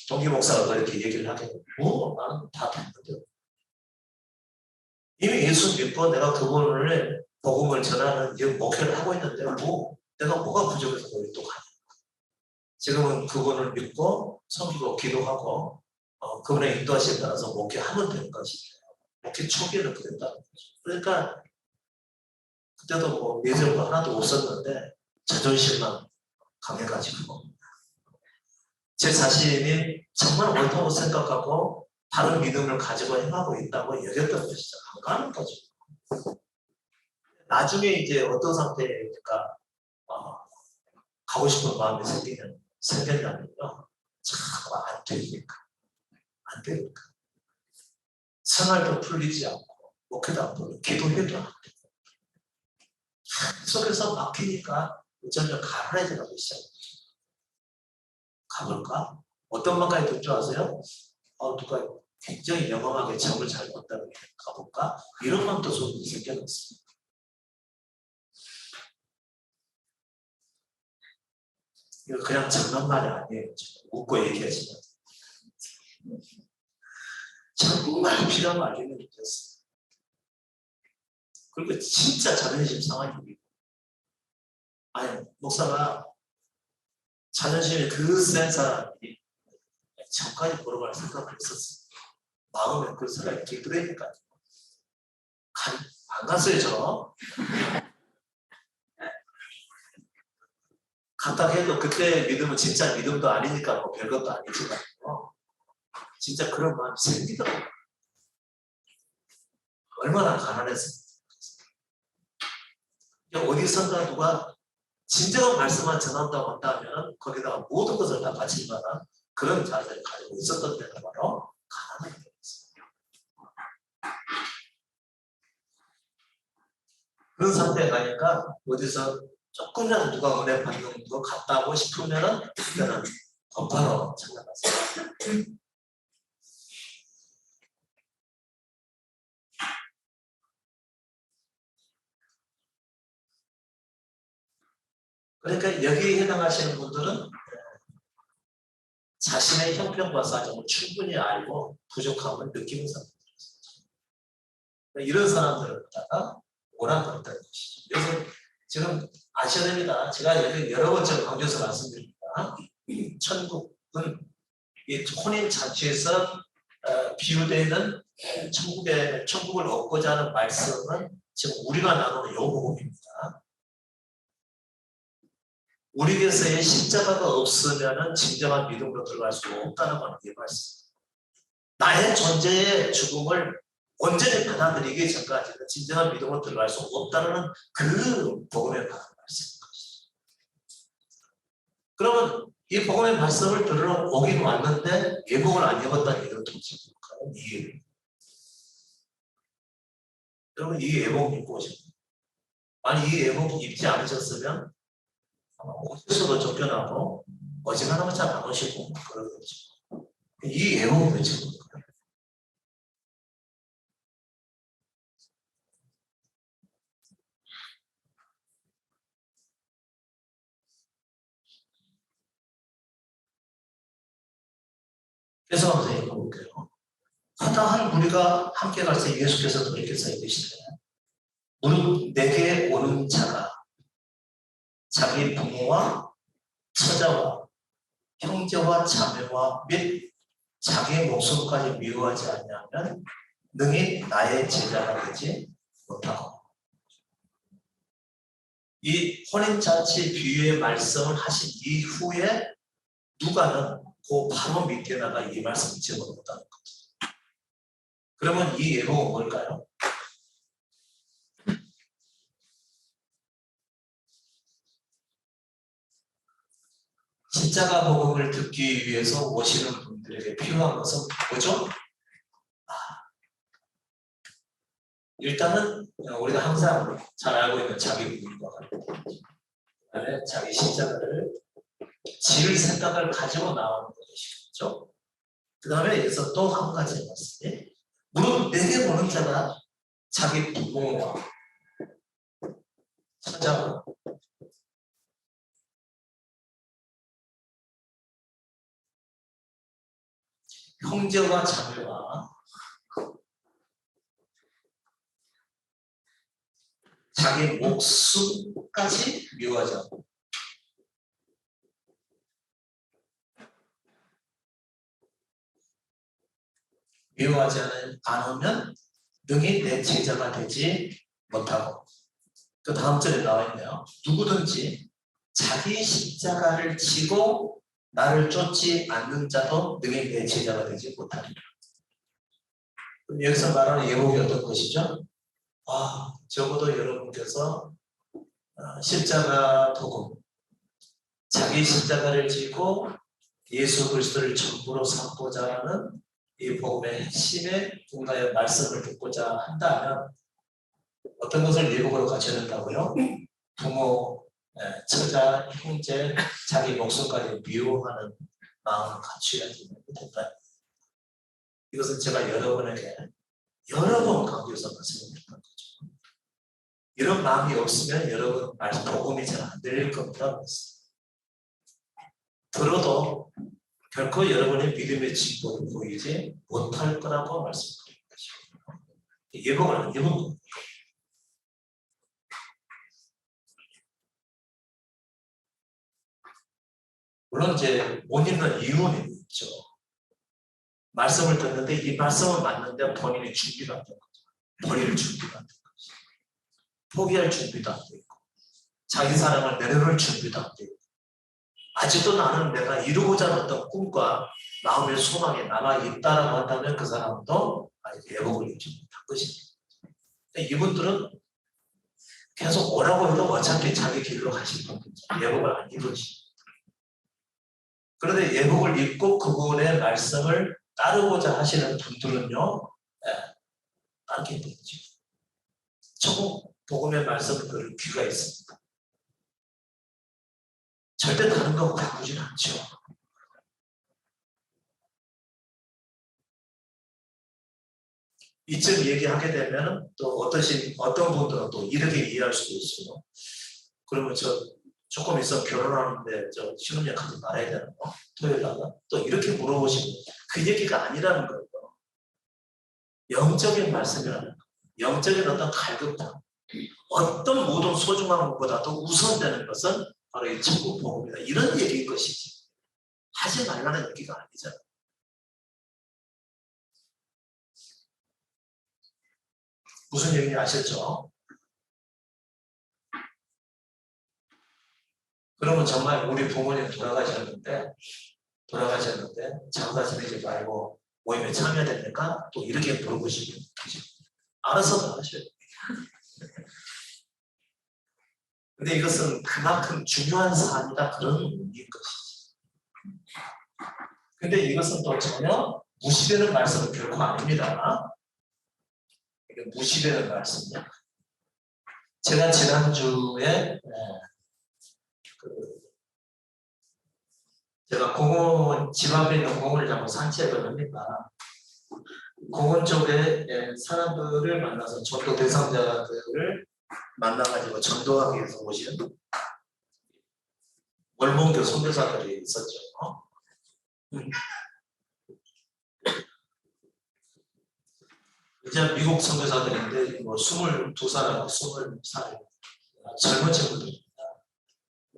동기 목사가 그렇게 얘기를 하게 되고 나는 다 됐거든. 이미 예수 믿고 내가 그분을 복음을 전하는 이 목회를 하고 있는데 뭐 내가 뭐가 부족해서 거기 또 가냐. 지금은 그분을 믿고 섬기고 기도하고 그분의 인도하심에 따라서 목회하면 되는 것이죠. 목회 초기에는 그랬다는 거죠. 그러니까 그때도 뭐 예전과 하나도 없었는데 자존심만 강해가지고 제 자신이 정말 옳다고 생각하고 다른 믿음을 가지고 행하고 있다고 여겼던 것이죠. 안 가는 거죠. 나중에 이제 어떤 상태니까 가고 싶은 마음이 생겼냐면요. 자꾸 안 되니까. 생활도 풀리지 않고 목회도 안 풀리고 기도해도 안 되고 속에서 막히니까 점점 가라앉으라고 시작합니다. 가볼까? 어떤 말까지 들 줄 아세요? 누가 굉장히 영험하게 점을 잘 봤다고 가볼까? 이런 마음도 속에 생겨났습니다. 이거 그냥 장난말이 아니에요. 웃고 얘기하지만 정말 필요한 말이면 느꼈어요. 그리고 진짜 자존심 상하게 아니 목사가 자존심이 그 센 사람이 저까지 걸어갈 생각을 했었어요. 마음에 그 생각이 들더라니까 안 갔어요 저. 갔다 해도 그때 믿음은 진짜 믿음도 아니니까 뭐 별것도 아니지만 진짜 그런 마음이 생기더라고요. 얼마나 가난했습니까? 어디선가 누가 진정한 말씀만 전한다고 한다면 거기다가 모든 것을 다 바칠 만한 그런 자세를 가지고 있었던 때가 바로 가난한 때였어요. 그런 상태에 가니까 어디서 조금이라도 누가 은혜 받는 거 같다고 싶으면은 그때는 곧바로 찾아갔어요. 그러니까 여기에 해당하시는 분들은 자신의 형편과 사정을 충분히 알고 부족함을 느끼는 사람들. 이런 사람들을 갖다가 오라 그랬다는 것이죠. 그래서 지금 아셔야 됩니다. 제가 여러 번째 강조해서 말씀드립니다. 천국은 이 혼인 잔치에서 비유되는 천국을 얻고자 하는 말씀은 지금 우리가 나누는 요복음입니다. 우리에게서의 십자가가 없으면 진정한 믿음으로 들어갈 수 없다는 건 이 말씀. 나의 존재의 죽음을 온전히 받아들이기 전까지는 진정한 믿음으로 들어갈 수 없다는 그 복음의 말씀인 것이죠. 그러면 이 복음의 말씀을 들으러 오긴 왔는데 예복을 안 입었다는 얘기를 도대체 뭘까요? 이해를. 여러분 이 예복 입고 오십니다. 만약 이 예복 입지 않으셨으면 옷에서도 쫓겨나고 어지간하면 잘 안 오시고 그러겠죠. 이 예복은 왜 지금 거예요? 그래서 한번 읽어볼게요. 마땅한 우리가 함께 갈 때 예수께서 돌이켜서 이르시되 무릇 내게 오는 자가 자기 부모와 처자와 형제와 자매와 및 자기 목숨까지 미워하지 않냐면 능히 나의 제자가 되지 못하고. 이 혼인잔치 비유의 말씀을 하신 이후에 누가는 그 바로 밑에다가 이 말씀을 집어넣었다는 거죠. 그러면 이 예복은 뭘까요? 십자가 복음을 듣기 위해서 오시는 분들에게 필요한 것은 뭐죠? 일단은 우리가 항상 잘 알고 있는 자기 부인과 그다음에 자기 십자가를 질 생각을 가지고 나오는 것이죠. 그 다음에 여기서 또 한 가지 말씀이 무릇 내게 보는 자가 자기 부모와 처자와 형제와 자매와 자기 목숨까지 미워하지 않고 미워하지 않으면 능히 내 제자가 되지 못하고. 그 다음 절에 나와 있네요. 누구든지 자기 십자가를 지고 나를 쫓지 않는 자도 능히 내 제자가 되지 못하리라. 그럼 여기서 말하는 예복이 어떤 것이죠? 적어도 여러분께서 십자가 복음, 자기 십자가를 지고 예수 그리스도를 전부로 삼고자 하는 이 복음의 핵심의 분가의 말씀을 듣고자 한다면 어떤 것을 예복으로 갖춰야 된다고요? 부모, 처자, 형제, 자기 목숨까지 미워하는 마음을 갖춰야 된다. 이것은 제가 여러분에게 여러 번 강조해서 말씀드렸던 거죠. 이런 마음이 없으면 여러분 말씀 복음이 잘 안 들릴 겁니다. 들어도 결코 여러분의 믿음의 진보를 보이지 못할 거라고 말씀드린 것이고 예복을 안 입은 겁니다. 물론 이제 못 입는 이유는 있죠. 말씀을 듣는데 이 말씀을 맞는데 본인이 준비가 안 된 거죠. 버릴 준비가 안 된 거죠. 포기할 준비도 안 돼 있고 자기 사랑을 내려놓을 준비도 안 돼 있고 아직도 나는 내가 이루고자 하는 어떤 꿈과 마음의 소망이 남아있다라고 한다면 그 사람도 아직 예복을 입지 못한 것입니다. 이분들은 계속 오라고 해도 어차피 자기 길로 가실 겁니다. 예복을 안 입으시. 그런데 예복을 입고 그분의 말씀을 따르고자 하시는 분들은요, 따르게 되죠. 천국 복음의 말씀을 들을 귀가 있습니다. 절대 다른 거 바꾸진 않죠. 이쯤 얘기하게 되면 또 어떤 분들은 또 이렇게 이해할 수도 있어요. 그러면 저 조금 있어 결혼하는데 저 신혼여행 가지 말아야 되는 거? 토요일 날? 또 이렇게 물어보시면 그 얘기가 아니라는 거예요. 영적인 말씀이라는 거. 영적인 어떤 갈급함. 어떤 모든 소중한 것보다도 우선되는 것은 바로 이 천국 복음이다. 이런 얘기인 것이지. 하지 말라는 얘기가 아니잖아. 무슨 얘기인지 아셨죠? 그러면 정말 우리 부모님 돌아가셨는데 장사 지내지 말고 모임에 참여됩니까? 또 이렇게 물어보시면 알아서 하셔야 돼요. 근데 이것은 그만큼 중요한 사안이다 그런 의미인 것이지. 근데 이것은 또 전혀 무시되는 말씀은 결코 아닙니다. 이게 무시되는 말씀이야. 제가 지난주에 제가 공원, 집 앞에 있는 공원을 잡고 산책을 합니다. 공원 쪽에 사람들을 만나서 전도 대상자들을 만나가지고 전도하기 위해서 오신 월몽교 선교사들이 있었죠. 이제 미국 선교사들인데 뭐 22살하고 20살 젊은 친구들입니다.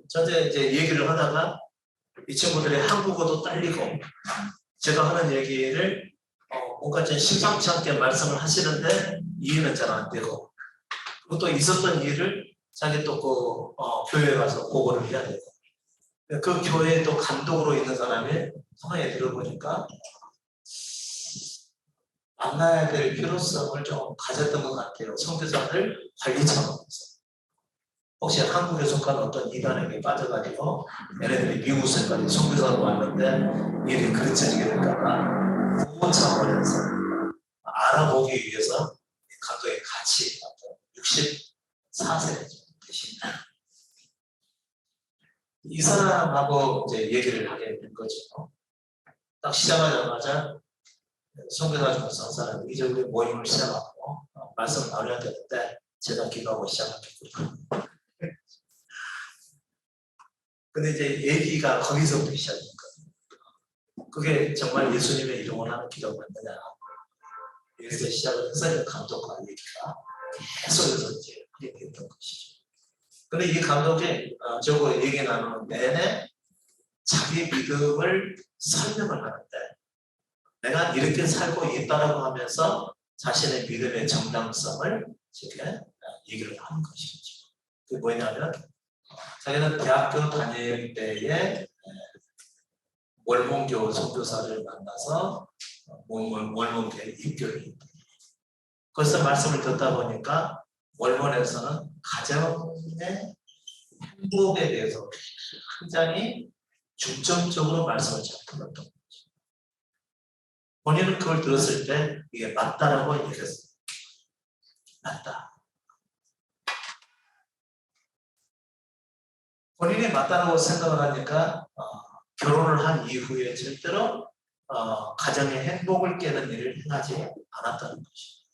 저한테 이제 얘기를 하다가 이 친구들이 한국어도 딸리고 제가 하는 얘기를 뭔가 좀 심상치 않게 말씀을 하시는데 이해는 잘 안 되고 그리고 또 있었던 일을 자기 또 교회에 가서 보고를 해야 되고 그 교회에 또 감독으로 있는 사람이 성화에 들어보니까 만나야 될 필요성을 좀 가졌던 것 같아요. 선교사들 관리 차원에서. 혹시 한국에 속한 어떤 이단에게 빠져가지고 얘네들이 미국에까지 선교사로 왔는데 일이 그르쳐지게 될까봐 그 차원에서 알아보기 위해서 감독이 같이 64세 되십니다. 이 사람하고 이제 얘기를 하게 된 거죠. 딱 시작하자마자 선교사 중에서 한 사람이 이제 우리 모임을 시작하고 말씀을 나눠야 되는데 제가 기도하고 시작했거든요. 근데 이제 얘기가 거기서부터 시작했거든요. 그게 정말 예수님의 이름을 하는 기도가 맞느냐. 여기서 시작을 해서 감독과 얘기가 계속해서 이제 하게 됐던 것이죠. 근데 이 감독이 저거 얘기 나누는 내내 자기 믿음을 설명을 하는데 내가 이렇게 살고 있다라고 하면서 자신의 믿음의 정당성을 이렇게 얘기를 하는 것이죠. 그게 뭐냐면 자기는 대학교 다닐 때에 월몽교 선교사를 만나서 월몽교에 입교를 했다. 그래서 말씀을 듣다 보니까 월몬에서는 가정의 행복에 대해서 굉장히 중점적으로 말씀을 잘 들었던 거죠. 본인은 그걸 들었을 때 이게 맞다라고 얘기했어요. 맞다. 본인이 맞다라고 생각을 하니까 결혼을 한 이후에 절대로 가정의 행복을 깨는 일을 행하지 않았다는 것이죠.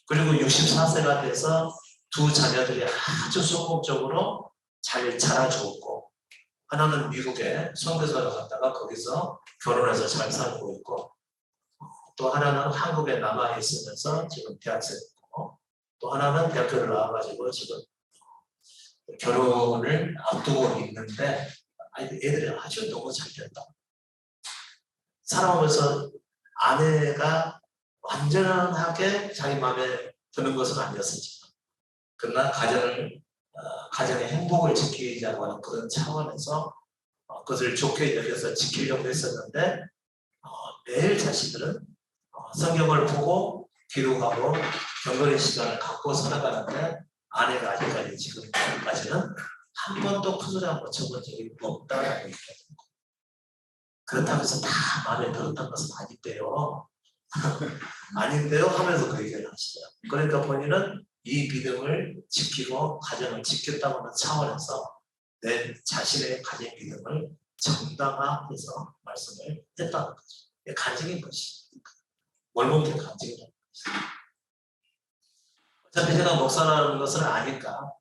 그리고 64세가 돼서 두 자녀들이 아주 성공적으로 잘 자라주었고 하나는 미국에 선교사로 갔다가 거기서 결혼해서 잘 살고 있고 또 하나는 한국에 남아 있으면서 지금 대학생이고 또 하나는 대학교를 나와가지고 지금 결혼을 앞두고 있는데 애들이 아주 너무 잘 됐다. 살아오면서 아내가 완전하게 자기 마음에 드는 것은 아니었지만 그러나 가정의 행복을 지키자고 하는 그런 차원에서 그것을 좋게 여겨서 지키려고 했었는데 매일 자신들은 성경을 보고 기도하고 경건의 시간을 갖고 살아가는데 아내가 아직까지 지금까지는 한 번도 큰 소리 한번 쳐본 적이 없다라고 얘기하는 거예요. 그렇다고 해서 다 마음에 들었다는 것은 아닌데요. 아닌데요 하면서 그 얘기를 하시더라고요. 그러니까 본인은 이 믿음을 지키고 가정을 지켰다고 하는 차원에서 내 자신의 가정 믿음을 정당화해서 말씀을 했다는 거죠. 간증인 것이니까. 월몽교 간증이라는 것이죠. 어차피 제가 목사라는 것을 아니까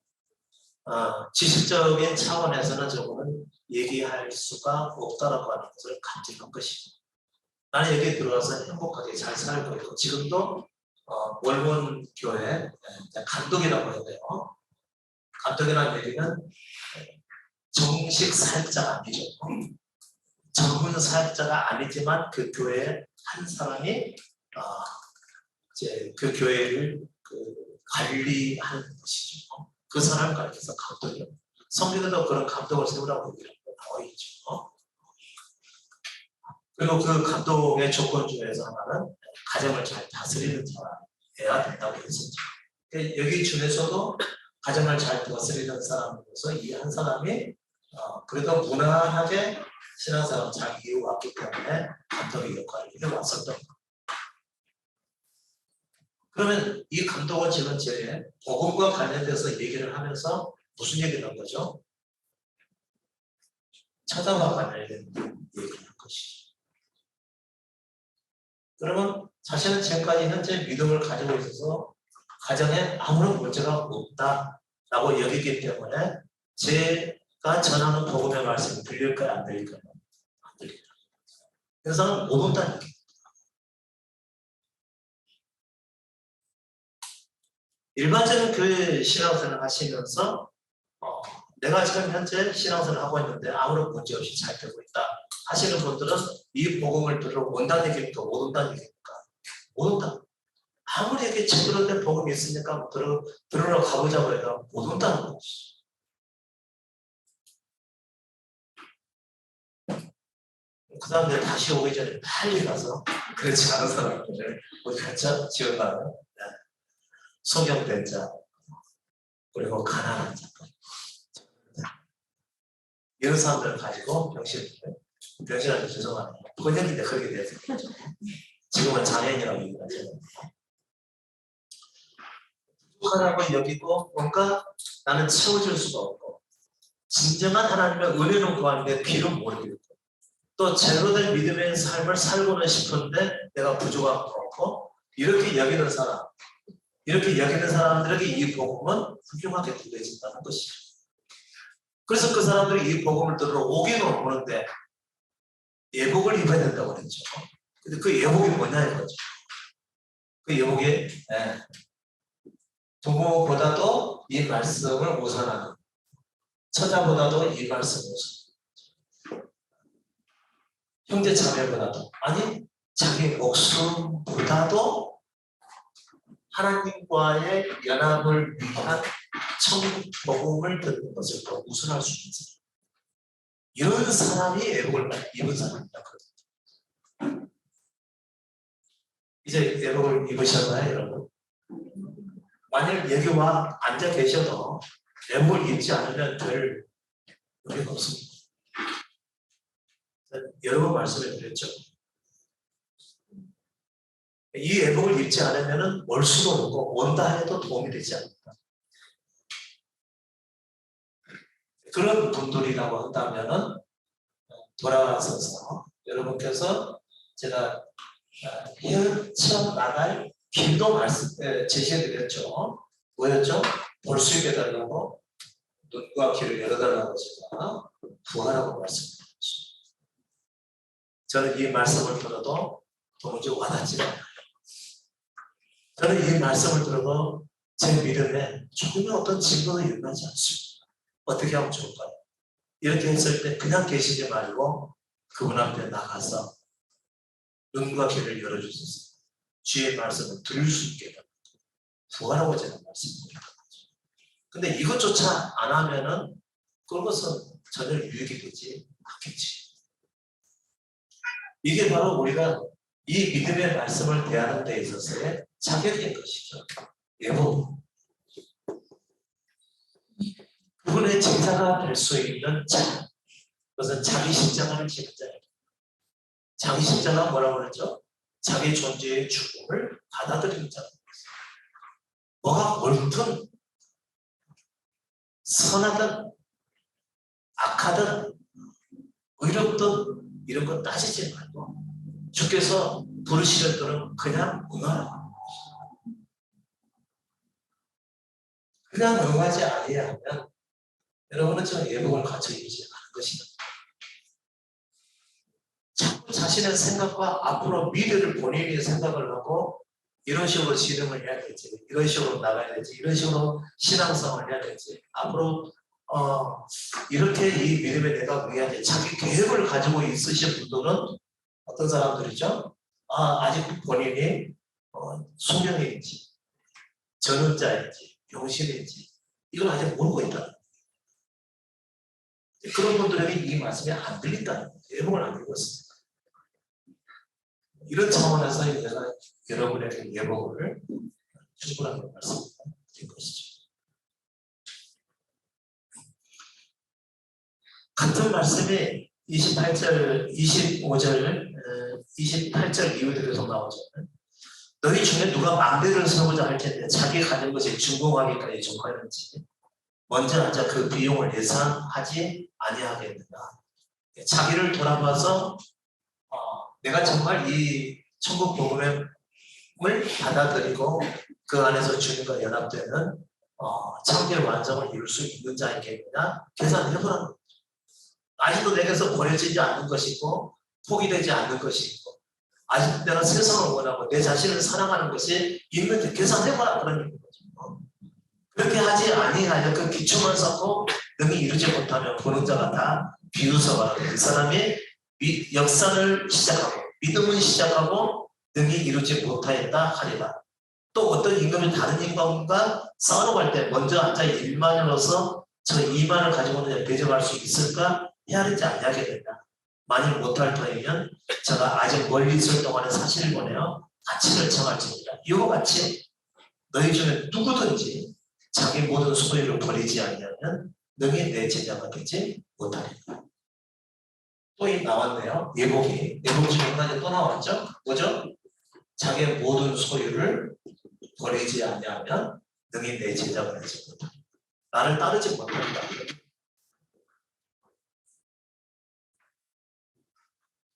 지식적인 차원에서는 저거는 얘기할 수가 없다라고 하는 것을 간직한 것이죠. 나는 여기 들어와서 행복하게 잘 살고 있고 지금도 몰몬 교회 감독이라고 해요. 감독이라는 얘기는 정식 사역자가 아니죠. 전문 사역자가 아니지만 그 교회의 한 사람이 이제 그 교회를 관리하는 것이죠. 그 사람을 가리켜서 감독이요. 성경에도 그런 감독을 세우라고 얘기를 나와 있죠. 그리고 그 감독의 조건 중에서 하나는 가정을 잘 다스리는 사람이어야 된다고 했었죠. 여기 중에서도 가정을 잘 다스리는 사람으로서 이 한 사람이 그래도 무난하게 신앙생활을 잘 이어왔기 때문에 감독의 역할을 해왔었던 거예요. 그러면 이 감독은 지금 제 복음과 관련돼서 얘기를 하면서 무슨 얘기를 한 거죠? 처자와 관련된 얘기를 한 것이죠. 그러면 자신은 지금까지 현재 믿음을 가지고 있어서 가정에 아무런 문제가 없다라고 여기기 때문에 제가 전하는 복음의 말씀이 들릴까요? 안 들릴까요? 안 들려요. 그래서 못 온다는 얘기예요. 일반적인 교회 신앙생활을 하시면서 내가 지금 현재 신앙생활을 하고 있는데 아무런 문제 없이 잘 되고 있다 하시는 분들은 이 복음을 들으러 온다는 얘기입니까? 못 온다는 얘기입니까? 못 온다. 아무리 이렇게 제대로 된 복음이 있으니까 들으러 가보자고 해도 못 온다는 거지. 그 다음에 다시 오기 전에 빨리 가서 그렇지 않은 사람들을 어디 갔자 지원하는 소경된 자 그리고 가난한 자 이런 사람들을 가지고 병신한테 죄송하네요. 번역인데 그렇게 돼서 지금은 장애인이라고 얘기하죠. 부족하다고 여기고 뭔가 나는 채워줄 수가 없고 진정한 하나님의 은혜는 구하는데 길은 모르겠고 또 제대로 된 믿음의 삶을 살고는 싶은데 내가 부족한 거 없고 이렇게 여기는 사람들에게 이 복음은 훌륭하게 들려진다는 것이죠. 그래서 그 사람들이 이 복음을 들으러 오기는 오는데 예복을 입어야 된다고 그랬죠. 근데 그 예복이 뭐냐 이거죠. 그 예복이 부모보다도 이 말씀을 우선하는 처자보다도 이 말씀을 우선하는 형제 자매보다도 아니 자기 목숨보다도 하나님과의 연합을 위한 복음을 듣는 것을 더 우선할 수 있는 사람. 이런 사람이 예복을 입은 사람이다. 이제 예복을 입으셨나요, 여러분? 만일 여기 와 앉아 계셔도 예복을 입지 않으면 될 의미가 없습니다. 여러 번 말씀을 드렸죠. 이 예복을 입지 않으면 올 수도 없고 온다 해도 도움이 되지 않는다. 그런 분들이라고 한다면 돌아서서 여러분께서 제가 헤쳐나갈 길도 제시해드렸죠. 뭐였죠? 볼 수 있게 해달라고 눈과 귀를 열어달라고 제가 구하라고 말씀드렸죠. 저는 이 말씀을 들어도 도무지 와닿지 않아요. 저는 이 말씀을 들어도 제 믿음에 조금의 어떤 증거가 일어나지 않습니다. 어떻게 하면 좋을까요? 이렇게 했을 때 그냥 계시지 말고 그분 앞에 나가서 눈과 귀를 열어주셔서 주의 말씀을 들을 수 있게 구하라고 제가 말씀드립니다. 근데 이것조차 안 하면은 그것은 전혀 유익이 되지 않겠지. 이게 바로 우리가 이 믿음의 말씀을 대하는 데 있어서의 자격인 것이죠. 예복. 그분의 제자가 될 수 있는 자. 그것은 자기 십자가를 지는 자예요. 자기 십자가 뭐라고 그랬죠? 자기 존재의 죽음을 받아들이는 자. 뭐가 옳든 선하든 악하든 의롭든 이런 거 따지지 말고 주께서 부르시는 분은 그냥 응하라. 그냥 응하지 아니하면 여러분은 저 예복을 갖춰 입지 않은 것이다. 자꾸 자신의 생각과 앞으로 미래를 본인이 생각을 하고 이런 식으로 실행을 해야 되지, 이런 식으로 나가야 되지, 이런 식으로 신앙성을 해야 되지, 앞으로 이렇게 이 믿음에 내가 해야 돼. 자기 계획을 가지고 있으신 분들은 어떤 사람들이죠? 아직 본인이 소명인지 전원자인지 용신인지 이걸 아직 모르고 있다. 그런 분들에게 이 말씀이 안 들린다는 거예요. 예복을 안 읽었습니다. 이런 차원에서 내가 여러분에게 예복을 충분하게 말씀드린 것이죠. 같은 말씀이 28절, 25절, 28절 이후에 계속 나오죠. 너희 중에 누가 망대를 세우자 할 텐데 자기 가진 것이 준공하기까지 족하는지 먼저 하자 그 비용을 예상하지 아니하겠는가. 자기를 돌아봐서 내가 정말 이 천국 복음을 받아들이고 그 안에서 주님과 연합되는 창조의 완성을 이룰 수 있는 자이겠느냐 계산해보라는 거죠. 아직도 내게서 버려지지 않는 것이 있고 포기되지 않는 것이 있고 아직도 내가 세상을 원하고 내 자신을 사랑하는 것이 있는지 계산해보라 그런 얘기거죠. 그렇게 하지 아니하여 그 기초만 쌓고 능히 이루지 못하면 보는 자가 다 비웃어봐라. 그 사람이 역사를 시작하고 믿음을 시작하고 능히 이루지 못하였다 하리라. 또 어떤 임금이 다른 임금과 싸우러 갈 때 먼저 앉아 1만으로서 저 2만을 가지고는 대적할 수 있을까 헤아리지 아니하겠느냐. 만일 못할 터이면 제가 아직 멀리 있을 동안에 사실을 보내어 가치를 청할지니라. 이와 같이 너희 중에 누구든지 자기 모든 소유를 버리지 아니하면 능히 내 제자가 되지 못하리라. 또 나왔네요. 예복 중에 한 가지 또 나왔죠. 뭐죠? 자기의 모든 소유를 버리지 아니하면 능히 내 제자가 되지 못하리라. 나를 따르지 못한다.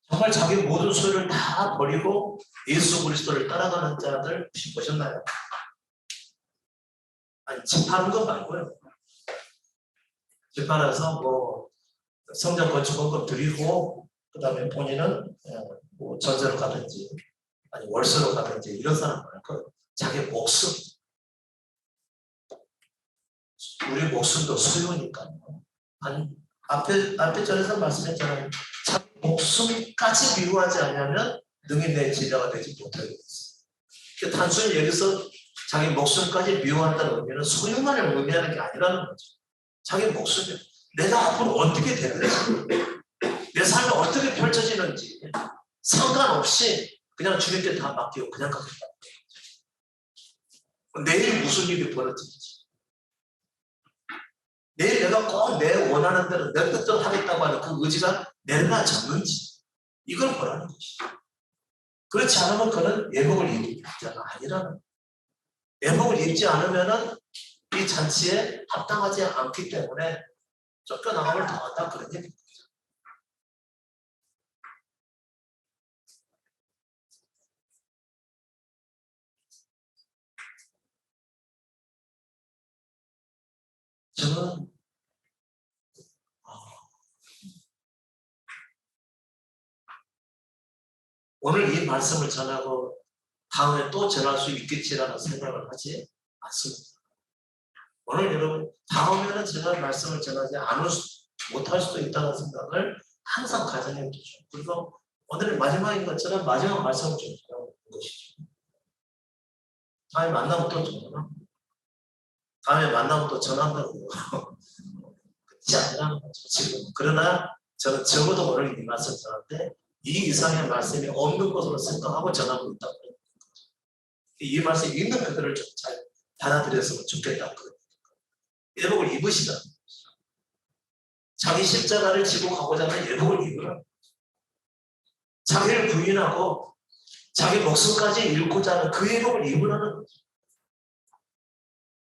정말 자기 모든 소유를 다 버리고 예수 그리스도를 따라가는 자들 혹시 보셨나요? 아니, 집 파는 거 말고요. 집 팔아서 성전 건축원금 드리고 그 다음에 본인은 전세로 가든지 아니 월세로 가든지 이런 사람 말고 자기 목숨, 우리 목숨도 소유니까요. 아니 앞에 전에서 말씀했잖아요. 자기 목숨까지 미워하지 않으면 능히 내 제자가 되지 못하겠어요. 단순히 여기서 자기 목숨까지 미워한다는 의미는 소유만을 의미하는 게 아니라는 거죠. 자기 목숨이 내가 앞으로 어떻게 되는지 내 삶이 어떻게 펼쳐지는지 상관없이 그냥 주님께 다 맡기고 그냥 가겠다. 내일 무슨 일이 벌어질지 내일 내가 꼭 내 원하는 대로 내 뜻대로 하겠다고 하는 그 의지가 내려가졌는지 이걸 보라는 것이죠. 그렇지 않으면 그는 예복을 입을 자가 아니라는 거예요. 예복을 입지 않으면 이 잔치에 합당하지 않기 때문에 쫓겨나감을 당한다 그런 얘기입니다. 저는 오늘 이 말씀을 전하고 다음에 또 전할 수 있겠지라는 생각을 하지 않습니다. 오늘 여러분 다음에는 제가 말씀을 전하지 못할 수도 있다는 생각을 항상 가정해 두죠. 그리고 오늘의 마지막인 것처럼 마지막 말씀을 좀 전하고 있는 것이죠. 다음에 만나면 또 전하나? 다음에 만나면 또 전한다고 그렇지 아니라는 거죠. 지금 그러나 저는 적어도 오늘 이 말씀 전할 때 이 이상의 말씀이 없는 것으로 생각하고 전하고 있다고 거죠. 이 말씀 있는 그들을 좀 잘 받아들였으면 좋겠다. 예복을 입으시다. 자기 십자가를 지고 가고자 하는 예복을 입으라. 자기를 부인하고 자기 목숨까지 잃고자 하는 그 예복을 입으라는 거죠.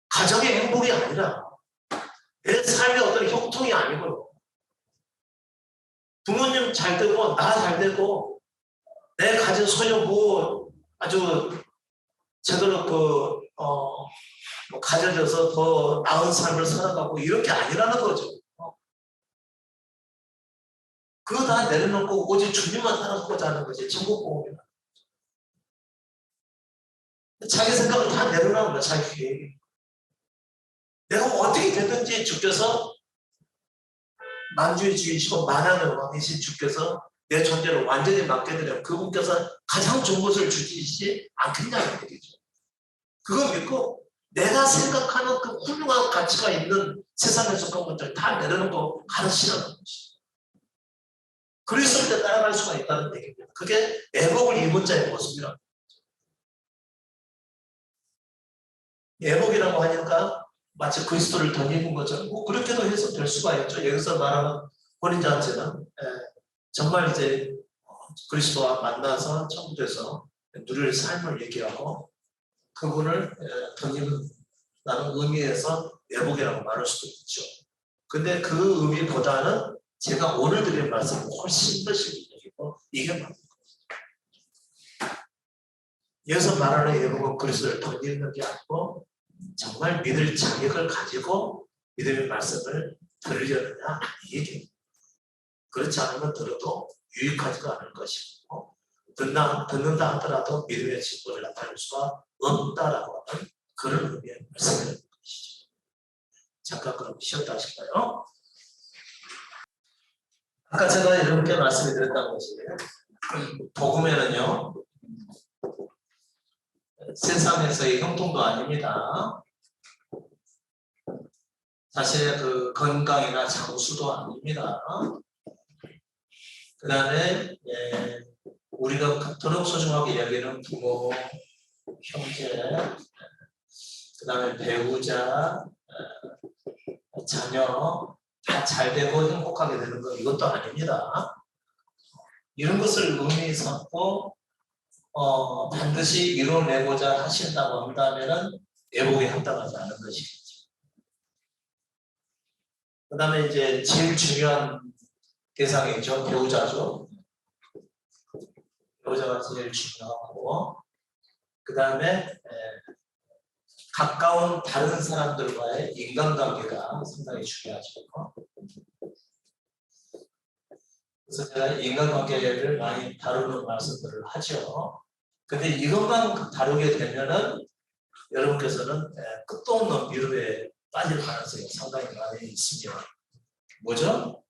가정의 행복이 아니라 내 삶의 어떤 형통이 아니고 부모님 잘 되고 나 잘 되고 내 가진 소유 아주 제대로 뭐 가져져서 더 나은 삶을 살아가고 이런 게 아니라는 거죠. 그거 다 내려놓고 오직 주님만 살아가고자 하는 것이 천국복음이다. 자기 생각을 다 내려놓는 거야, 자기 계획이. 내가 어떻게 되든지 주께서 만주의 주이시고 만왕의 왕이신 주께서 내 존재를 완전히 맡겨드리면 그분께서 가장 좋은 것을 주시지 않겠냐는 얘기죠. 그거 믿고 내가 생각하는 그 훌륭한 가치가 있는 세상에 속한 것들 다 내려놓고 가르치라는 거지. 그리스도를 따라갈 수가 있다는 얘기입니다. 그게 애복을 입은 자의 모습이라는 거죠. 애복이라고 하니까 마치 그리스도를 덧입은 것처럼 그렇게도 해서 될 수가 있죠. 여기서 말하는 혼인잔치는 정말 이제 그리스도와 만나서 천국에서 누릴 삶을 얘기하고 그분을 덧입는다는 의미에서 애복이라고 말할 수도 있죠. 근데 그 의미보다는 제가 오늘 드린 말씀은 훨씬 더 실질적이고 이게 맞는 거예요. 여기서 말하는 애복은 그리스도를 덧입는 게 아니고 정말 믿을 자격을 가지고 믿음의 말씀을 들으려느냐 이 얘기입니다. 그렇지 않으면 들어도 유익하지가 않을 것이고 듣는다 하더라도 믿음의 증거를 나타낼 수가 없다라고 하는 그런 의미의 말씀을 것이죠. 잠깐 그럼 쉬었다 하실까요? 아까 제가 이렇게 말씀드렸던 것이 복음에는요 세상에서의 형통도 아닙니다. 자신의 그 건강이나 장수도 아닙니다. 그 다음에 우리가 그토록 소중하게 여기는 부모, 형제, 그 다음에 배우자, 자녀 다 잘되고 행복하게 되는 거 이것도 아닙니다. 이런 것을 의미 삼고 반드시 이뤄내고자 하신다고 한다면 애복에 합당하지 않은 것이겠죠. 그 다음에 이제 제일 중요한 대상이죠. 배우자죠. 배우자가 제일 중요하고 그 다음에 가까운 다른 사람들과의 인간관계가 상당히 중요하죠. 그래서 제가 인간관계를 많이 다루는 말씀들을 하죠. 근데 이것만 다루게 되면은 여러분께서는 끝도 없는 미루에 빠질 가능성이 상당히 많이 있습니다. 뭐죠?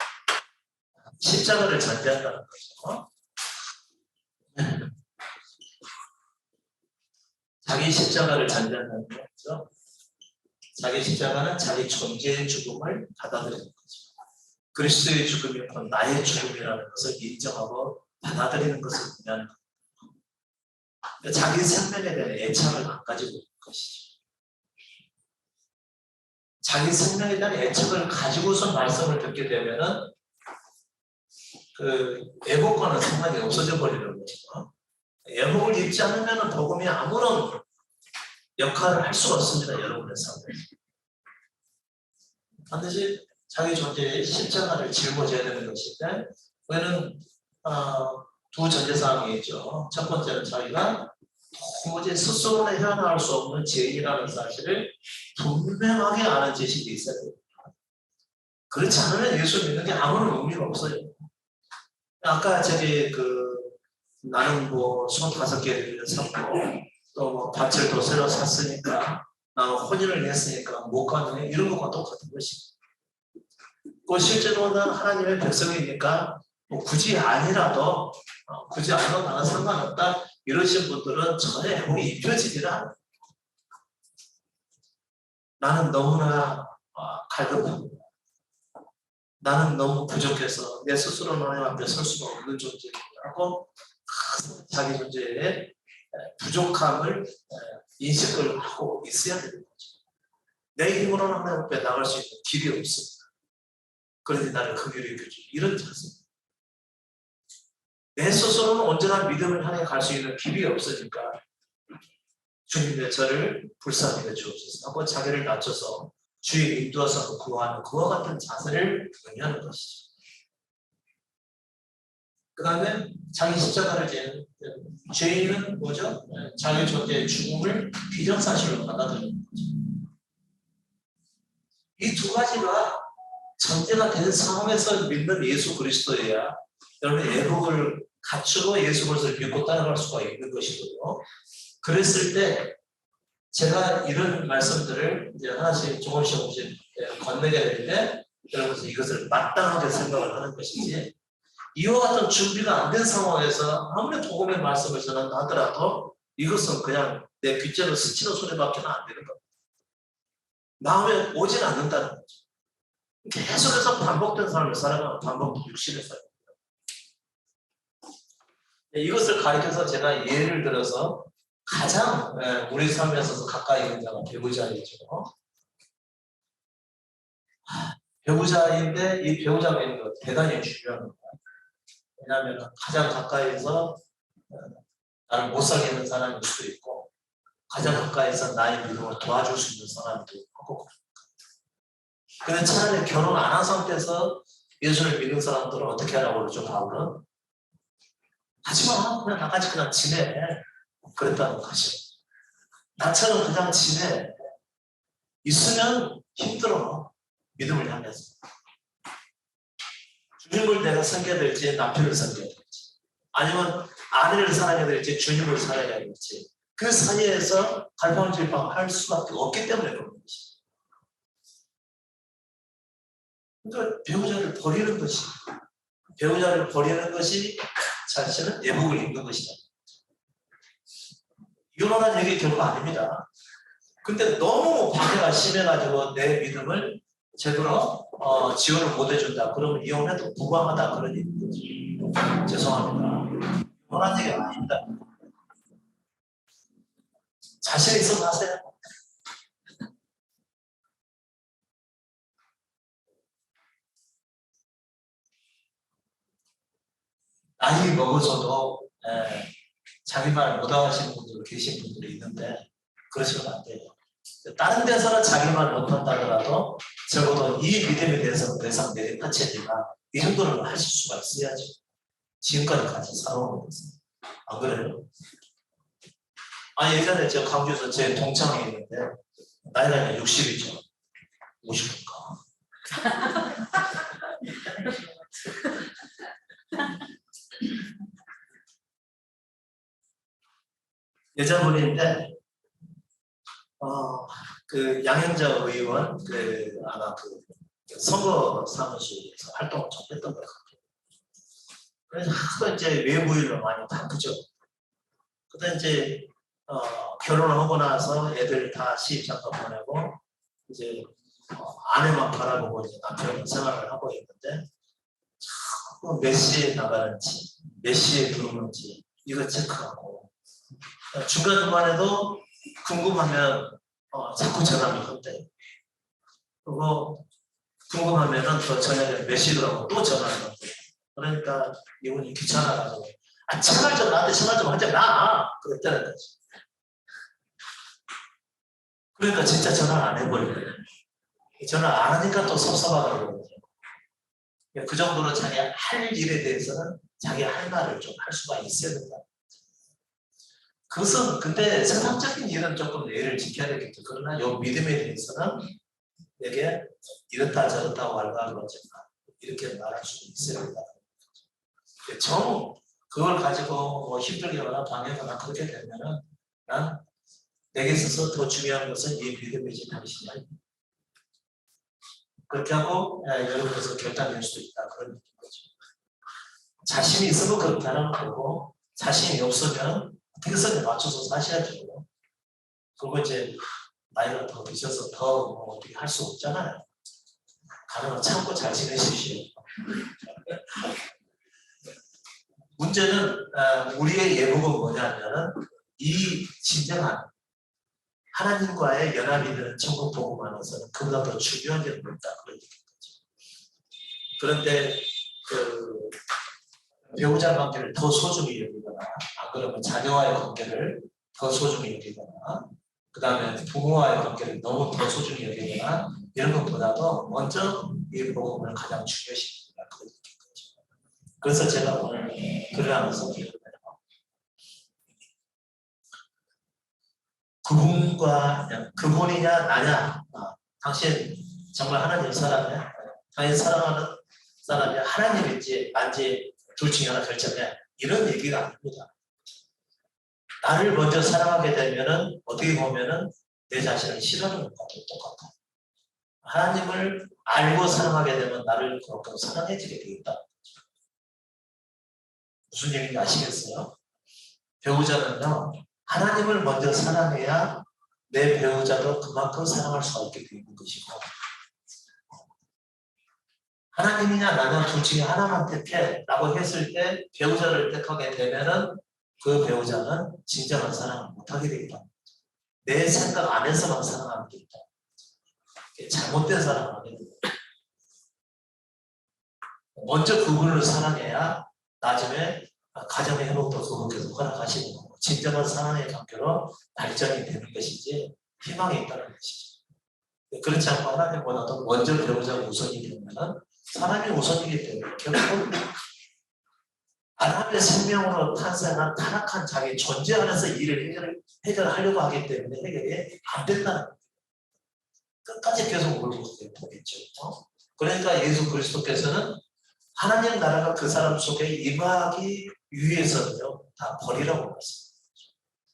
십자가를 전제한다는 거죠. 자기 십자가를 전제한다는 거죠. 자기 십자가는 자기 존재의 죽음을 받아들이는 거죠. 그리스도의 죽음이 나의 죽음이라는 것을 인정하고 받아들이는 것을 의미하는 거죠. 자기 생명에 대한 애착을 안 가지고 있는 것이죠. 자기 생명에 대한 애착을 가지고서 말씀을 듣게 되면은 그 애복과는 상관이 없어져 버리는 거죠. 애복을 입지 않으면 복음이 아무런 역할을 할 수가 없습니다. 여러분의 삶에. 반드시 자기 존재의 십자가를 짊어져야 되는 것인데 그거는 두 전제사항이 있죠. 첫 번째는 자기가 도무지 스스로는 헤어나올 수 없는 죄인이라는 사실을 분명하게 아는 지식이 있어야 됩니다. 그렇지 않으면 예수 믿는 게 아무런 의미가 없어요. 아까 나는 뭐 25개를 샀고 또 뭐 밭을 더 새로 샀으니까 나는 혼인을 했으니까 못 가네 이런 것과 똑같은 것입니다. 그 실제로는 하나님의 백성이니까 뭐 굳이 아니라도 나는 상관없다 이러신 분들은 전혀 애복이 입혀지질 않아요. 나는 너무나 갈급합니다. 나는 너무 부족해서 내 스스로는 하나님 앞에 설 수가 없는 존재라고 자기 존재의 부족함을 인식을 하고 있어야 되는 거죠. 내 힘으로는 하나님 앞에 나갈 수 있는 길이 없습니다. 그러니 나를 그 길을 이끌어주죠. 이런 자세. 내 스스로는 언제나 믿음을 향해 갈 수 있는 길이 없으니까 주님의 저를 불쌍히 여주옵소서 하고 자기를 낮춰서 주의 인도하서 구하는 그와 같은 자세를 의미하는 것이죠. 그 다음에 자기 십자가를 지는 죄인은 뭐죠? 자기 존재의 죽음을 비정사실로 받아들이는 거죠. 이 두 가지가 전제가 된 상황에서 믿는 예수 그리스도여야 여러분 애국을 갖추고 예수 그리스도를 믿고 따라갈 수가 있는 것이고요. 그랬을 때 제가 이런 말씀들을 이제 하나씩 조금씩 건네게 될 때 여러분께서 이것을 마땅하게 생각을 하는 것이지 이와 같은 준비가 안 된 상황에서 아무리 복음의 말씀을 전한다 하더라도 이것은 그냥 내 빗자루 스치는 소리밖에 안 되는 겁니다. 마음에 오진 않는다는 거죠. 계속해서 반복된 삶을 살아가는 반복 육신의 삶입니다. 이것을 가르쳐서 제가 예를 들어서 가장 우리 삶에 있어서 가까이 있는 자가 배우자이죠. 배우자인데 이 배우자가 있는 것 대단히 중요합니다. 왜냐하면 가장 가까이서 나를 못 살게 하는 사람일 수도 있고 가장 가까이서 나의 믿음을 도와줄 수 있는 사람도 있고 그런데 차라리 결혼 안 한 상태에서 예수를 믿는 사람들은 어떻게 하라고 그러죠? 바울은 하지마 그냥 나같이 그냥 지내 그랬다는 거죠. 나처럼 그냥 지내 있으면 힘들어 믿음을 향해서 주님을 내가 섬겨야 될지 남편을 섬겨야 될지 아니면 아내를 사랑해야 될지 주님을 사랑해야 될지 그 사이에서 갈팡질팡할 수밖에 없기 때문에 그런 것입니다. 그러니까 배우자를 버리는 것이 배우자를 버리는 것이 자신은 예복을 입는 것이다. 이혼하는 얘기 결국 아닙니다. 근데 너무 방해가 심해가지고 내 믿음을 제대로 지원을 못 해준다. 그러면 이혼해도 무방하다 그런 얘기지. 죄송합니다. 이혼하는 얘기가 아닙니다. 자신 있어서 하세요. 나이 먹어서도 자기 말 못하시는 분들 계신 분들이 있는데 그러시면 안 돼요. 다른 데서는 자기 말 못한다 하더라도 적어도 이 믿음에 대해서는 더 이상 내 파체니까 이 정도는 하실 수가 있어야죠. 지금까지 같이 살아오는 것은. 안 그래요? 아니 예전에 저 광주에서 제 동창이 있는데 나이가 60이죠. 50인가? 여자분인데 그 양현자 의원 아마 그 선거 사무실에서 활동을 좀 했던 것 같아요. 그래서 하도 이제 외부 일로 많이 바쁘죠. 그때 이제 결혼을 하고 나서 애들 다 시집장가 보내고 이제 아내만 바라보고 이제 남편은 생활을 하고 있는데 자꾸 몇 시에 나가는지 몇 시에 들어오는지 이거 체크하고 중간중간에도 궁금하면 자꾸 전화를 한대. 그리고 궁금하면은 또 저녁에 몇 시더라고 또 전화를 한대. 그러니까 이분이 귀찮아가지고 제발 좀 나한테 전화 좀 하지 마! 그랬다는 거지. 그러니까 진짜 전화를 안 해버리네. 전화 안 하니까 또 섭섭하더라고요. 그 정도로 자기 할 일에 대해서는 자기 할 말을 좀 할 수가 있어야 된다. 그것은 근데 세상적인 일은 조금 예를 지켜야 되겠죠. 그러나 이 믿음에 대해서는 내게 이렇다 저렇다 왈가왈부하지만 이렇게 말할 수 있어야 된다. 정 그걸 가지고 뭐 힘들거나 방해거나 그렇게 되면은 난 내게 있어서 더 중요한 것은 이 믿음이지 당신이 아닙니다. 그렇게 하고 여러분께서 결단될 수도 있다 그런 거죠. 자신이 있으면 그렇게 하는 거고 자신이 없으면 어떻게든 맞춰서 사셔야죠. 그리고 이제 나이가 더 드셔서 더 어떻게 할 수 없잖아요. 가능한 참고 잘 지내십시오. 문제는 우리의 예복은 뭐냐면은 이 진정한 하나님과의 연합이 되는 천국 복음 안에서는 그보다 더 중요한 게 없다 그런 얘기인 거죠. 그런데 그 배우자 관계를 더 소중히 여기거나 안 그러면 자녀와의 관계를 더 소중히 여기거나 그 다음에 부모와의 관계를 너무 더 소중히 여기거나 이런 것보다도 먼저 이 복음을 가장 중요시 여긴다 그런 얘기인 거죠. 그래서 제가 오늘 글을 하면서 그분이냐 나냐 당신 정말 하나님을 사랑해? 당연히 사랑하는 사람이 하나님인지 아닌지 둘 중에 하나 결정해. 이런 얘기가 아닙니다. 나를 먼저 사랑하게 되면은 어떻게 보면은 내 자신을 싫어하는 것과 똑같아. 하나님을 알고 사랑하게 되면 나를 그만큼 사랑해지게 되겠다. 무슨 얘기인지 아시겠어요? 배우자는요, 하나님을 먼저 사랑해야 내 배우자도 그만큼 사랑할 수가 있게 되는 것이고, 하나님이냐 나냐 둘 중에 하나만 택해라고 했을 때 배우자를 택하게 되면은 그 배우자는 진정한 사랑을 못하게 되겠다. 내 생각 안에서만 사랑하게 되겠다. 잘못된 사랑을 하게 됩니다. 먼저 그분을 사랑해야 나중에 가정의 회복도 그분께서 허락하시는 거고 진정한 사랑의 관계로 발전이 되는 것이지 희망이 있다는 것이죠. 그렇지 않고 하나님보다도 먼저 배우자가 우선이 되면 사람이 우선이기 때문에 결국 아담의 생명으로 탄생한 타락한 자기 존재 안에서 일을 해결하려고 하기 때문에 해결이 안 된다는 거예요. 끝까지 계속 몰고 보겠죠. 그러니까 예수 그리스도께서는 하나님 나라가 그 사람 속에 임하기 위해서는요 다 버리라고 말씀합니다.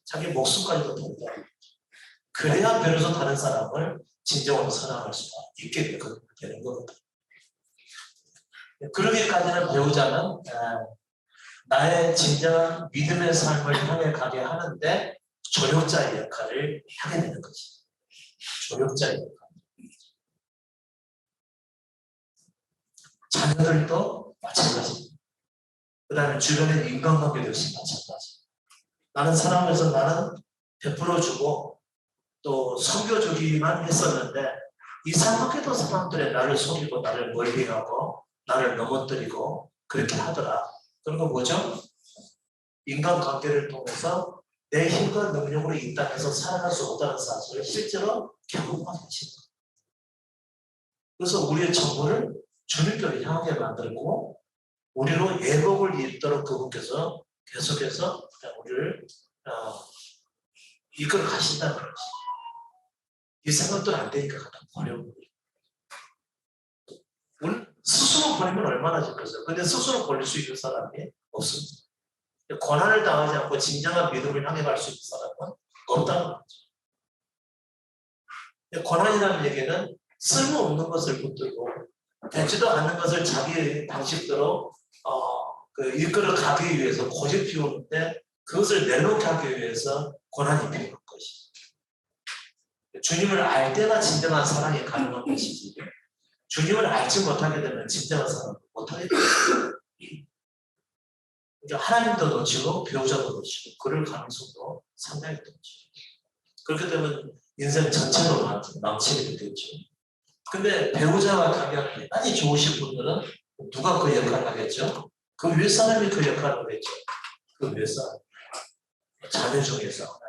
자기 목숨까지도 버리라고. 그래야 비로소 다른 사람을 진정으로 사랑할 수가 있게 되는 거거든요. 그러기까지는 배우자는 나의 진정한 믿음의 삶을 향해 가게 하는데 조력자의 역할을 하게 되는 거지. 조력자의 역할. 자녀들도 마찬가지입니다. 그 다음에 주변의 인간관계도 역시 마찬가지. 나는 사랑해서 나는 베풀어주고 또 섬겨주기만 했었는데 이상하게도 사람들이 나를 속이고 나를 멀리하고 나를 넘어뜨리고 그렇게 하더라. 그런 거 뭐죠? 인간관계를 통해서 내 힘과 능력으로 이 땅에서 살아갈 수 없다는 사실을 실제로 경험하게 하시는 거예요. 그래서 우리의 정보를 주님께로 향하게 만들고 우리로 예복을 입도록 그분께서 계속해서 우리를 이끌어 가신다는 거지. 이 생각도 안 되니까 갖다 버려버려. 스스로 버리면 얼마나 좋겠어요. 근데 스스로 버릴 수 있는 사람이 없습니다. 고난을 당하지 않고 진정한 믿음을 향해 갈 수 있는 사람은 없다는 거죠. 고난이라는 얘기는 쓸모없는 것을 붙들고 되지도 않는 것을 자기 방식대로 이끌어 가기 위해서 고집 피우는데 그것을 내놓게 하기 위해서 고난이 필요한 것이죠. 주님을 알 때가 진정한 사랑이 가능한 것이지 주님을 알지 못하게 되면 진정한 사랑을 못하게 됩니다. 그러니까 하나님도 놓치고 배우자도 놓치고 그럴 가능성도 상당히 높죠. 그렇게 되면 인생 전체도 망치게 되겠죠. 근데 배우자와 관계가 대단히 좋으신 분들은 누가 그 역할을 하겠죠? 그 윗사람이 그 역할을 하겠죠. 그 윗사람. 자녀 중에서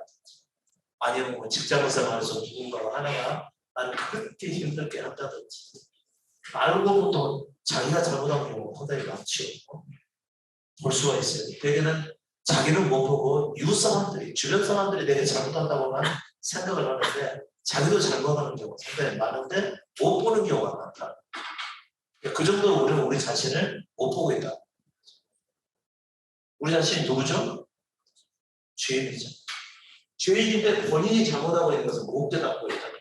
아니면 뭐 직장생활에서 누군가가 하나가 나를 그렇게 힘들게 한다든지 알고 또 자기가 잘못한 경우가 상당히 많죠. 볼 수가 있어요. 대개는 자기는 못 보고 이웃 사람들이 주변 사람들이 내게 잘못한다고만 생각을 하는데 자기도 잘못하는 경우가 상당히 많은데 못 보는 경우가 많다. 그 정도로 우리는 우리 자신을 못 보고 있다. 우리 자신이 누구죠? 죄인이죠. 죄인인데 본인이 잘못하고 있는 것을 못 깨닫고 있다.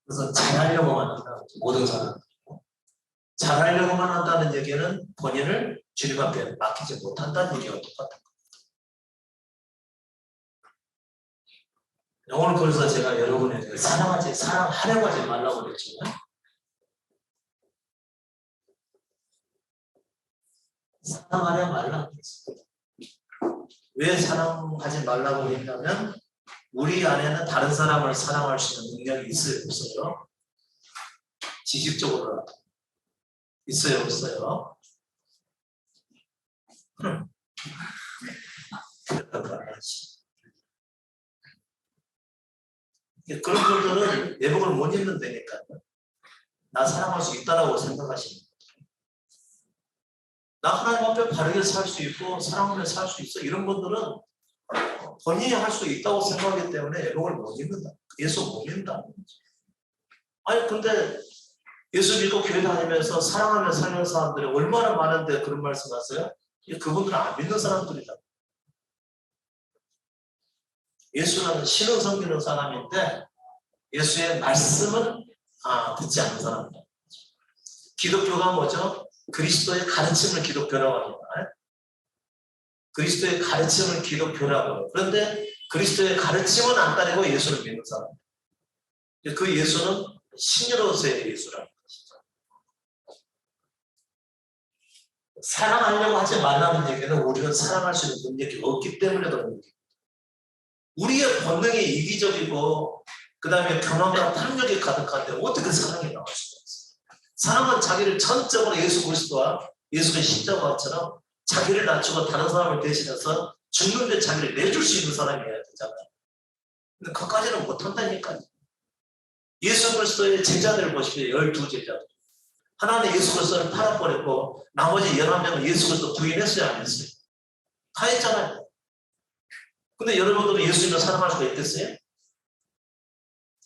그래서 잘하려고만 한다. 모든 사람. 잘하려고만 한다는 얘기는 본인을 주님 앞에 맡기지 못한다는 얘기가 똑같은 거예요. 오늘 그래서 제가 여러분에게 사랑하려고 하지 말라고 그랬지만 사랑하려 말라고 그랬어요. 왜 사랑하지 말라고 했냐면 우리 안에는 다른 사람을 사랑할 수 있는 능력이 있어요, 없어요? 지식적으로 있어요, 없어요? 그런 분들은 예복을 못 입는다니까요. 나 사랑할 수 있다라고 생각하시는 거예요. 나 하나님 앞에 바르게 살 수 있고 사랑하며 살 수 있어. 이런 분들은 본인이 할 수 있다고 생각하기 때문에 예복을 못 입는다. 예수 못 믿는다는 거죠. 아니 근데 예수 믿고 교회 다니면서 사랑하며 살는 사람들이 얼마나 많은데 그런 말씀 하세요? 그분들은 안 믿는 사람들이다. 예수는 신을 섬기는 사람인데 예수의 말씀은 듣지 않는 사람이다. 기독교가 뭐죠? 그리스도의 가르침을 기독교라고 합니다. 그리스도의 가르침을 기독교라고 해요. 그런데 그리스도의 가르침은 안 따르고 예수를 믿는 사람. 그 예수는 신으로서의 예수라는 것이죠. 사랑하려고 하지 말라는 얘기는 우리는 사랑할 수 있는 능력이 없기 때문에 그런 얘기입니다. 우리의 본능이 이기적이고 그 다음에 교만과 탐욕이 가득한데 어떻게 사랑이 나올 수가 있어요? 사랑은 자기를 전적으로 예수 그리스도와 예수의 십자가처럼 자기를 낮추고 다른 사람을 대신해서 죽는데 자기를 내줄 수 있는 사람이어야 되잖아요. 근데 그까지는 못한다니까요. 예수 그리스도의 제자들을 보십시오. 12제자들. 하나는 예수 그리스도를 팔아버렸고 나머지 11명은 예수 그리스도 부인했어요, 안 했어요? 다 했잖아요. 근데 여러분들은 예수님을 사랑할 수가 있겠어요?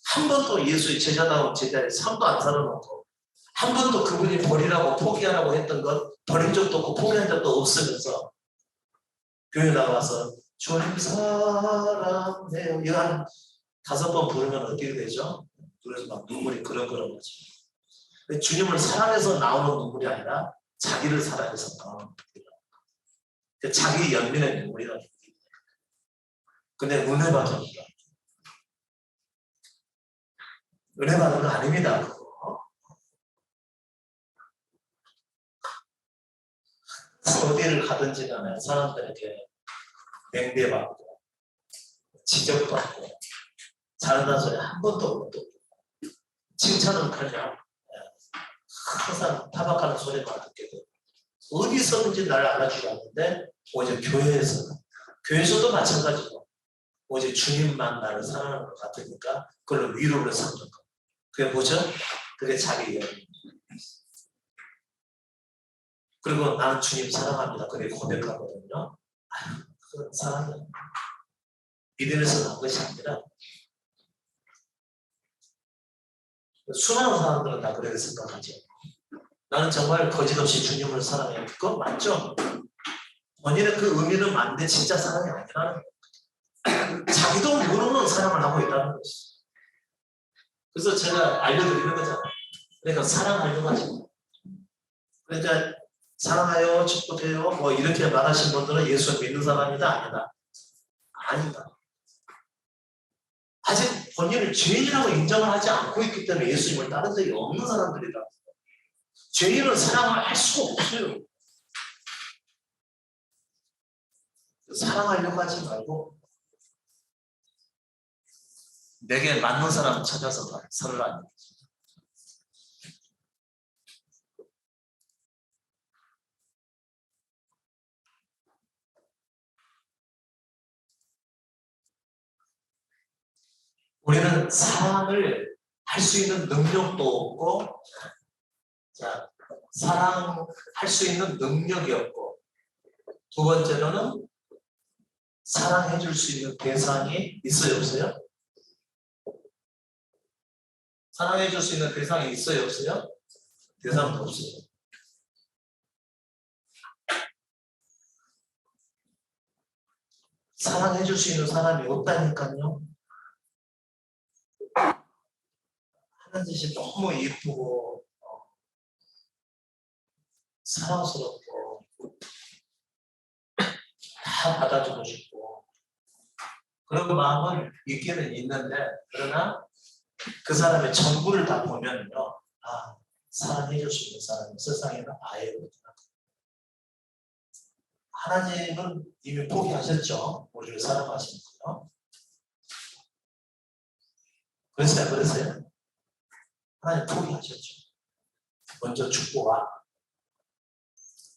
한 번도 예수의 제자다운 제자의 삶도 안 살아놓고 한 번도 그분이 버리라고 포기하라고 했던 것 버린 적도 없고 포기한 적도 없으면서 교회 나가서 주님 사랑해요 이거 한 5번 부르면 어떻게 되죠? 그래서 막 눈물이 그렁그렁하죠. 주님을 사랑해서 나오는 눈물이 아니라 자기를 사랑해서 나오는 눈물이라. 자기 연민의 눈물이라는 얘기예요. 근데 은혜 받습니다. 은혜 받는 거 아닙니다. 그거. 어디를 가든지 간에 사람들에게 맹대받고 지적받고 잘한다는 소리 한 번도 없고 칭찬은 그냥 항상 타박하는 소리만 듣게 되고 어디서든지 나를 알아주지 않는데 오직 교회에서도 마찬가지고 오직 주님만 나를 사랑하는 것 같으니까 그걸로 위로를 삼는 것. 그게 뭐죠? 그게 자기 연민. 그리고 나는 주님 사랑합니다. 그게 고백하거든요. 그건 사랑이에요. 믿음에서 나온 것이 아니라 수많은 사람들은 다 그렇게 생각하죠. 나는 정말 거짓없이 주님을 사랑해요. 그건 맞죠? 본인의 그 의미는 맞는데 진짜 사랑이 아니라는 거예요. 자기도 모르는 사랑을 하고 있다는 것이죠. 그래서 제가 알려드리는 거잖아요. 그러니까 사랑하려고 하지 마. 그러니까 사랑하여 축복해요 뭐 이렇게 말하신 분들은 예수 믿는 사람이다 아니다. 아니다. 아직 본인을 죄인이라고 인정을 하지 않고 있기 때문에 예수님을 따른 적이 없는 사람들이다. 죄인은 사랑을 할 수가 없어요. 사랑하려고 하지 말고 내게 맞는 사람 찾아서 살으라. 우리는 사랑을 할 수 있는 능력도 없고, 자, 사랑할 수 있는 능력이 없고, 두 번째로는 사랑해 줄 수 있는 대상이 있어요, 없어요? 사랑해 줄 수 있는 대상이 있어요, 없어요? 대상도 없어요. 사랑해 줄 수 있는 사람이 없다니까요. 하는 짓이 너무 예쁘고 사랑스럽고 다 받아주고 싶고 그런 마음은 있기는 있는데 그러나 그 사람의 전부를 다 보면요, 사랑해 줄 수 있는 사람이 세상에는 아예 없구나. 하나님은 이미 포기하셨죠. 우리를 사랑하시는군요. 그랬어요? 하나님 포기하셨죠. 먼저 죽고 와.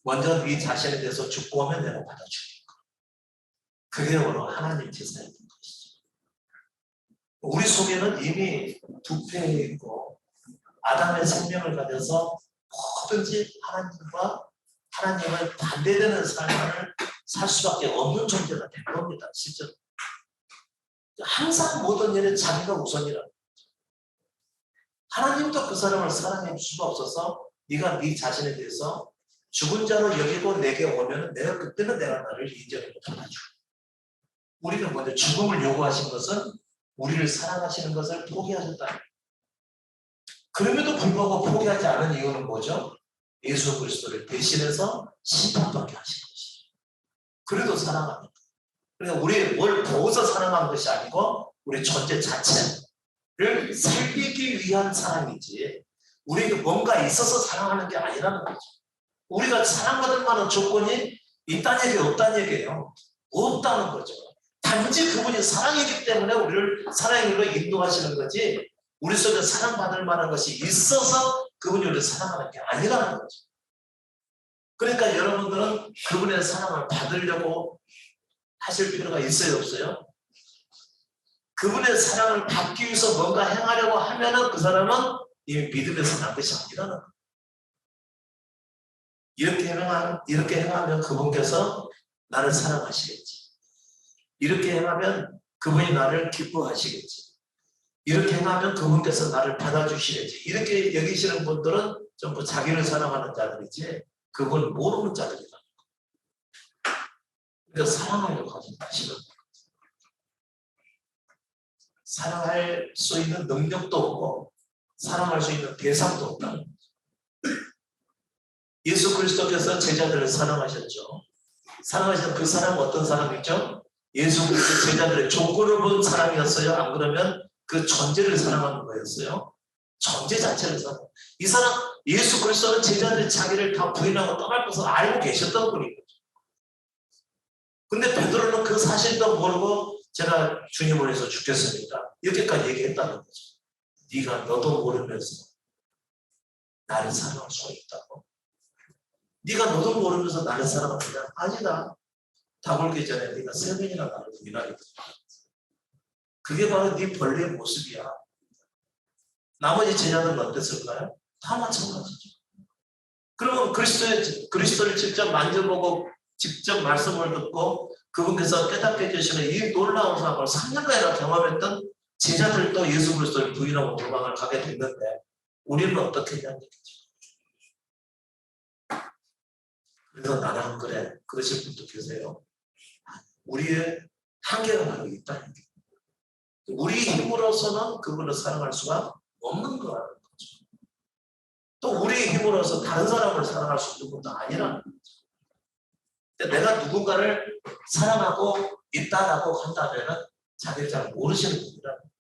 먼저 네 자신에 대해서 죽고 오면 내가 받아줄게. 그게 바로 하나님 제사였던 것이죠. 우리 속에는 이미 부패해 있고 아담의 생명을 가져서 뭐든지 하나님을 반대되는 삶을 살 수밖에 없는 존재가 된 겁니다. 실제로. 항상 모든 일에 자기가 우선이라. 하나님도 그 사람을 사랑해 줄 수가 없어서 네가 네 자신에 대해서 죽은 자로 여기고 내게 오면 내가 그때는 내가 나를 인정해 받아줘. 우리는 먼저 죽음을 요구하신 것은 우리를 사랑하시는 것을 포기하셨다. 그럼에도 불구하고 포기하지 않은 이유는 뭐죠? 예수 그리스도를 대신해서 심판받게 하신 것이죠. 그래도 사랑합니다. 그러니까 우리 뭘 보고서 사랑하는 것이 아니고 우리 존재 자체를 살리기 위한 사랑이지 우리에게 뭔가 있어서 사랑하는 게 아니라는 거죠. 우리가 사랑받을 만한 조건이 있다는 얘기 없다는 얘기예요. 없다는 거죠. 단지 그분이 사랑이기 때문에 우리를 사랑의 길로 인도하시는 거지 우리 속에 사랑받을 만한 것이 있어서 그분이 우리를 사랑하는 게 아니라는 거죠. 그러니까 여러분들은 그분의 사랑을 받으려고 하실 필요가 있어요, 없어요? 그분의 사랑을 받기 위해서 뭔가 행하려고 하면은 그 사람은 이미 믿음에서 난 것이 아니라는 거예요. 이렇게 행하면 그분께서 나를 사랑하시겠지. 이렇게 행하면 그분이 나를 기뻐하시겠지. 이렇게 행하면 그분께서 나를 받아주시겠지. 이렇게 여기시는 분들은 전부 자기를 사랑하는 자들이지 그걸 모르는 자들이다. 그러니까 사랑하려고 하지 마시는 거예요. 사랑할 수 있는 능력도 없고 사랑할 수 있는 대상도 없다는 거죠. 예수 그리스도께서 제자들을 사랑하셨죠. 사랑하시는 그 사람은 어떤 사람이죠? 예수 그리스도 제자들의 조건을 본 사람이었어요? 안 그러면 그 존재를 사랑하는 거였어요? 존재 자체를 사랑. 이 사람 예수 그리스도는 제자들이 자기를 다 부인하고 떠날 것을 알고 계셨던 분인 거죠. 근데 베드로는 그 사실도 모르고 제가 주님을 위해서 죽겠습니다. 이렇게까지 얘기했다는 거죠. 네가 너도 모르면서 나를 사랑할 수가 있다고? 네가 너도 모르면서 나를 사랑하느냐? 아니다. 다골기 전에 네가 3번이나 나를 부인하겠다. 그게 바로 네 벌레의 모습이야. 나머지 제자들은 어땠을까요? 다 마찬가지죠. 그러면 그리스도를 직접 만져보고 직접 말씀을 듣고 그분께서 깨닫게 해주시는 이 놀라운 사랑을 3년간이나 경험했던 제자들도 예수 그리스도를 부인하고 도망을 가게 됐는데 우리는 어떻게 했냐는 얘기죠. 그래서 나는 안 그래. 그러실 분도 계세요. 우리의 한계가 바로 있다는 얘기죠. 우리 힘으로서는 그분을 사랑할 수가 없는 거라는 거죠. 또 우리 힘으로서 다른 사람을 사랑할 수 있는 것도 아니라는 거죠. 내가 누군가를 사랑하고 있다라고 한다면 자기를 잘 모르시는 분이라는 거죠.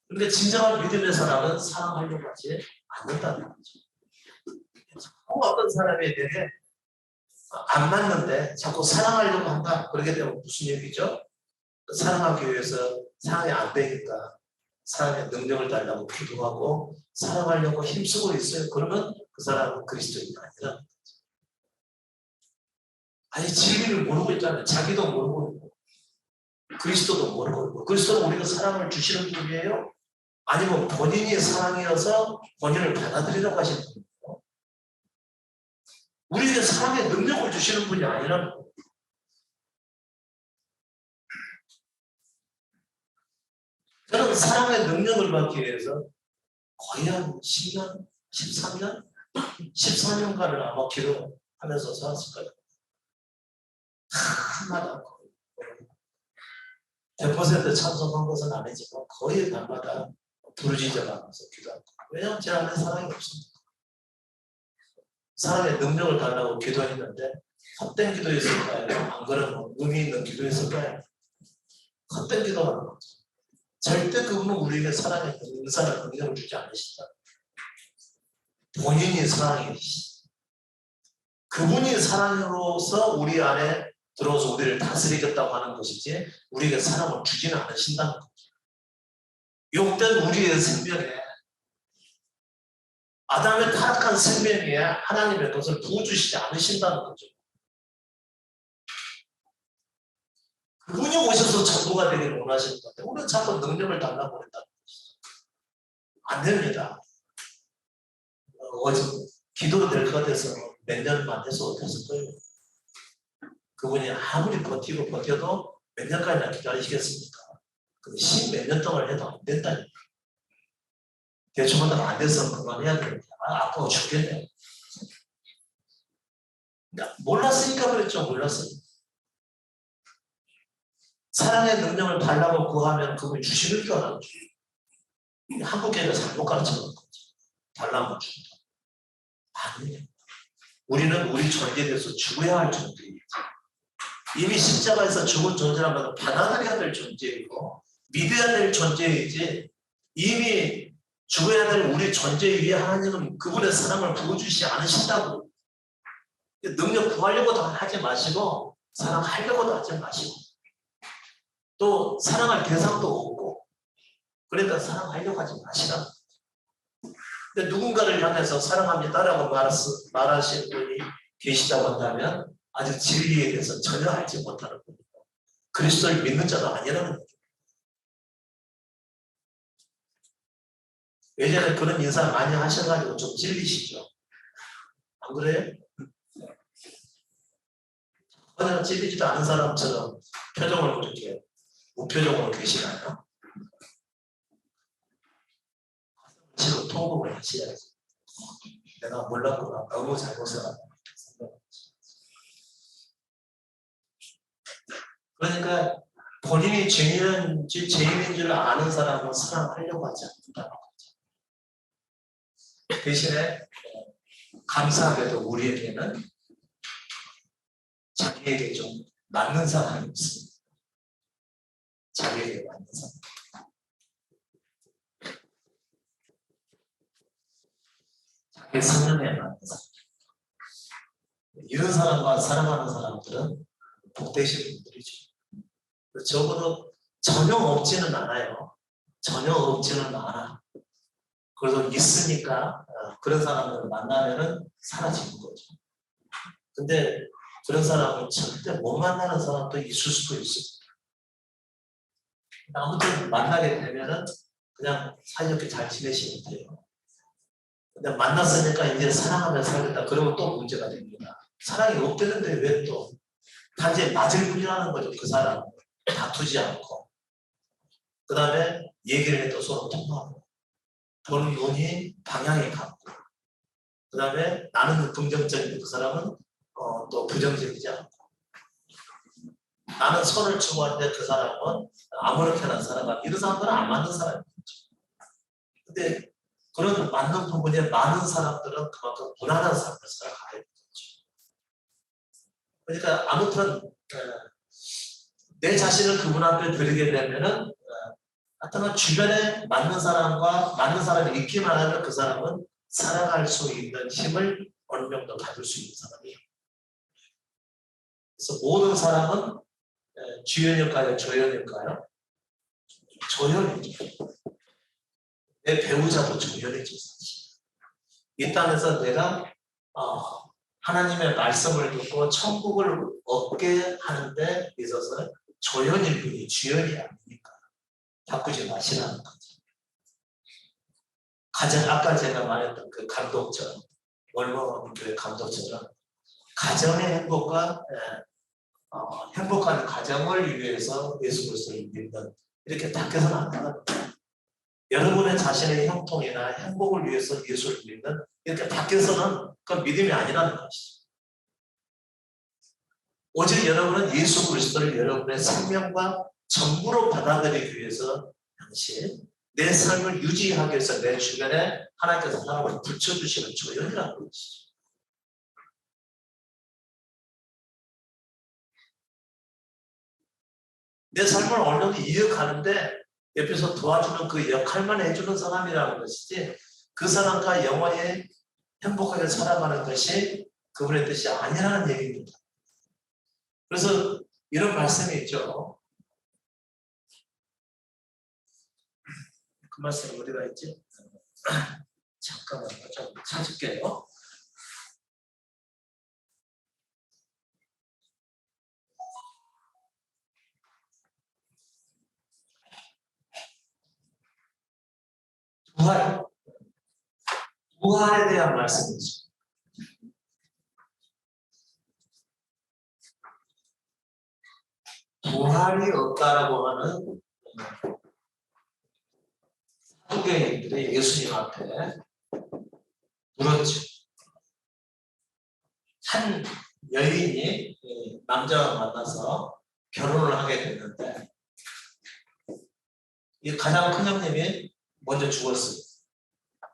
그런데 진정한 믿음의 사람은 사랑하려고 하지 않는다는 거죠. 어떤 사람이 내게 안 맞는데 자꾸 사랑하려고 한다. 그러게 되면 무슨 얘기죠? 사랑하기 위해서 사랑이 안 되니까 사랑의 능력을 달라고 기도하고 사랑하려고 힘쓰고 있어요. 그러면 그 사람은 그리스도인이 아니라는 거죠. 아니 진리를 모르고 있잖아요. 자기도 모르고 있고 그리스도도 모르고 있고 그리스도는 우리가 사랑을 주시는 분이에요? 아니면 본인이 사랑이어서 본인을 받아들이라고 하시는 분이에요? 우리에게 사랑의 능력을 주시는 분이 아니라는 거예요. 저는 사랑의 능력을 받기 위해서 거의 한 10년, 13년? 14년간을 아마 기도하면서 살았을 거예요. 한마다 100% 찬송한 것은 아니지만 거의 밤마다 부르짖어가면서 기도하고 왜냐하면 제 안에 사랑이 없습니다. 사랑의 능력을 달라고 기도했는데 헛된 기도였을까요? 안 그러면 의미 있는 기도였을까요? 헛된 기도하는 거죠. 절대 그분은 우리에게 사랑의 은사나 능력을 주지 않으신다. 본인이 사랑이시다. 그분이 사랑으로서 우리 안에 들어와서 우리를 다스리겠다고 하는 것이지 우리에게 사랑을 주지는 않으신다는 거죠. 욕된 우리의 생명에 아담의 타락한 생명에 하나님의 것을 부어주시지 않으신다는 거죠. 그분이 오셔서 전부가 되기를 원하시는 건데 우리는 자꾸 능력을 달라고 했다는 거죠. 안 됩니다. 기도로 될 것 같아서 몇 년만 해서 어땠을 거예요. 그분이 아무리 버티고 버텨도 몇 년까지나 기다리시겠습니까? 근데 10몇 년 동안 해도 안 된다니까. 대충 하다가 안 돼서 그만해야 되는데, 아까워 죽겠네. 몰랐으니까 그랬죠, 몰랐으니까. 사랑의 능력을 달라고 구하면 그분이 주시는 줄 알았죠. 한국에서 잘못 가르쳐놓은 거지. 달라고 준다. 아니에요. 우리는 우리 존재에 대해서 죽어야 할 존재이지. 이미 십자가에서 죽은 존재라면 받아들여야 될 존재이고 믿어야 될 존재이지, 이미 죽어야 될 우리 존재 위에 하나님은 그분의 사랑을 부어주시지 않으신다고. 능력 구하려고도 하지 마시고 사랑하려고도 하지 마시고 또 사랑할 대상도 없고, 그러니까 사랑하려고 하지 마시라. 근데 누군가를 향해서 사랑합니다라고 말하시는 분이 계시다고 한다면 아직 진리에 대해서 전혀 알지 못하는 분이고 그리스도를 믿는 자도 아니라는 거죠. 예전에 그런 인사 많이 하셔가지고 좀 찔리시죠? 안 그래요? 전혀 찔리지도 않은 사람처럼 표정을 그렇게 무표정으로 계시나요? 지금 통곡을 하셔야지. 내가 몰랐구나. 너무 잘못해서. 그러니까 본인이 죄인인지 죄인인 줄 아는 사람은 사랑하려고 하지 않는다는 거죠. 대신에 감사하게도 우리에게는 자기에게 좀 맞는 사람이 없습니다. 자기에게 맞는 사람. 자기 성능에 맞는 사람. 이런 사람과 사랑하는 사람들은 복되신 분들이죠. 적어도 전혀 없지는 않아요. 전혀 없지는 않아. 그래도 있으니까 그런 사람을 만나면은 사라지는 거죠. 근데 그런 사람을 절대 못 만나는 사람도 있을 수도 있습니다. 아무튼 만나게 되면은 그냥 사이좋게 잘 지내시면 돼요. 근데 만났으니까 이제 사랑하며 살겠다 그러면 또 문제가 됩니다. 사랑이 없겠는데 왜 또 단지 맞을 뿐이라는 거죠. 그 사람 다투지 않고 그 다음에 얘기를 해도 서로 통하고 보는 눈이 방향이 같고 그 다음에 나는 긍정적인데 그 사람은 또 부정적이지 않고 나는 선을 추구하는데 그 사람은 아무렇게나 살아가. 이런 사람들은 안 맞는 사람이죠. 근데 그런 맞는 부분에 많은 사람들은 그만큼 무난한 삶을 살아가야 되죠. 그러니까 아무튼 내 자신을 그분 앞에 드리게 되면은 하여튼 주변에 맞는 사람과 맞는 사람이 있기만 하면 그 사람은 살아갈 수 있는 힘을 어느 정도 가질 수 있는 사람이에요. 그래서 모든 사람은 주연일까요? 조연일까요? 조연이죠. 내 배우자도 조연이죠. 사실. 이 땅에서 내가 하나님의 말씀을 듣고 천국을 얻게 하는데 있어서 조연일 뿐이 주연이 아니니까 바꾸지 마시라는 거죠. 가장 아까 제가 말했던 그 감독처럼 월모 교회 감독처럼 가정의 행복과 행복한 가정을 위해서 예수 그리스도를 믿는 이렇게 바뀌어서는 안 되거든요. 여러분의 자신의 형통이나 행복을 위해서 예수를 믿는 이렇게 바뀌어서는 그건 믿음이 아니라는 것이죠. 오직 여러분은 예수 그리스도를 여러분의 생명과 전부로 받아들이기 위해서 당시 내 삶을 유지하기 위해서 내 주변에 하나님께서 사람을 붙여주시는 조연이라는 것이죠. 내 삶을 어느 정도 이어가는데 옆에서 도와주는 그 역할만 해주는 사람이라는 것이지 그 사람과 영원히 행복하게 살아가는 것이 그분의 뜻이 아니라는 얘기입니다. 그래서 이런 말씀이 있죠. 그 말씀이 어디가 있지? 잠깐만요. 좀 찾을게요. 부활에 대한 말씀이죠. 부활이 없다라고 하는 사두개인들이 예수님 앞에 물었죠. 한 여인이 남자와 만나서 결혼을 하게 됐는데 이 가장 큰 형님이 먼저 죽었어요.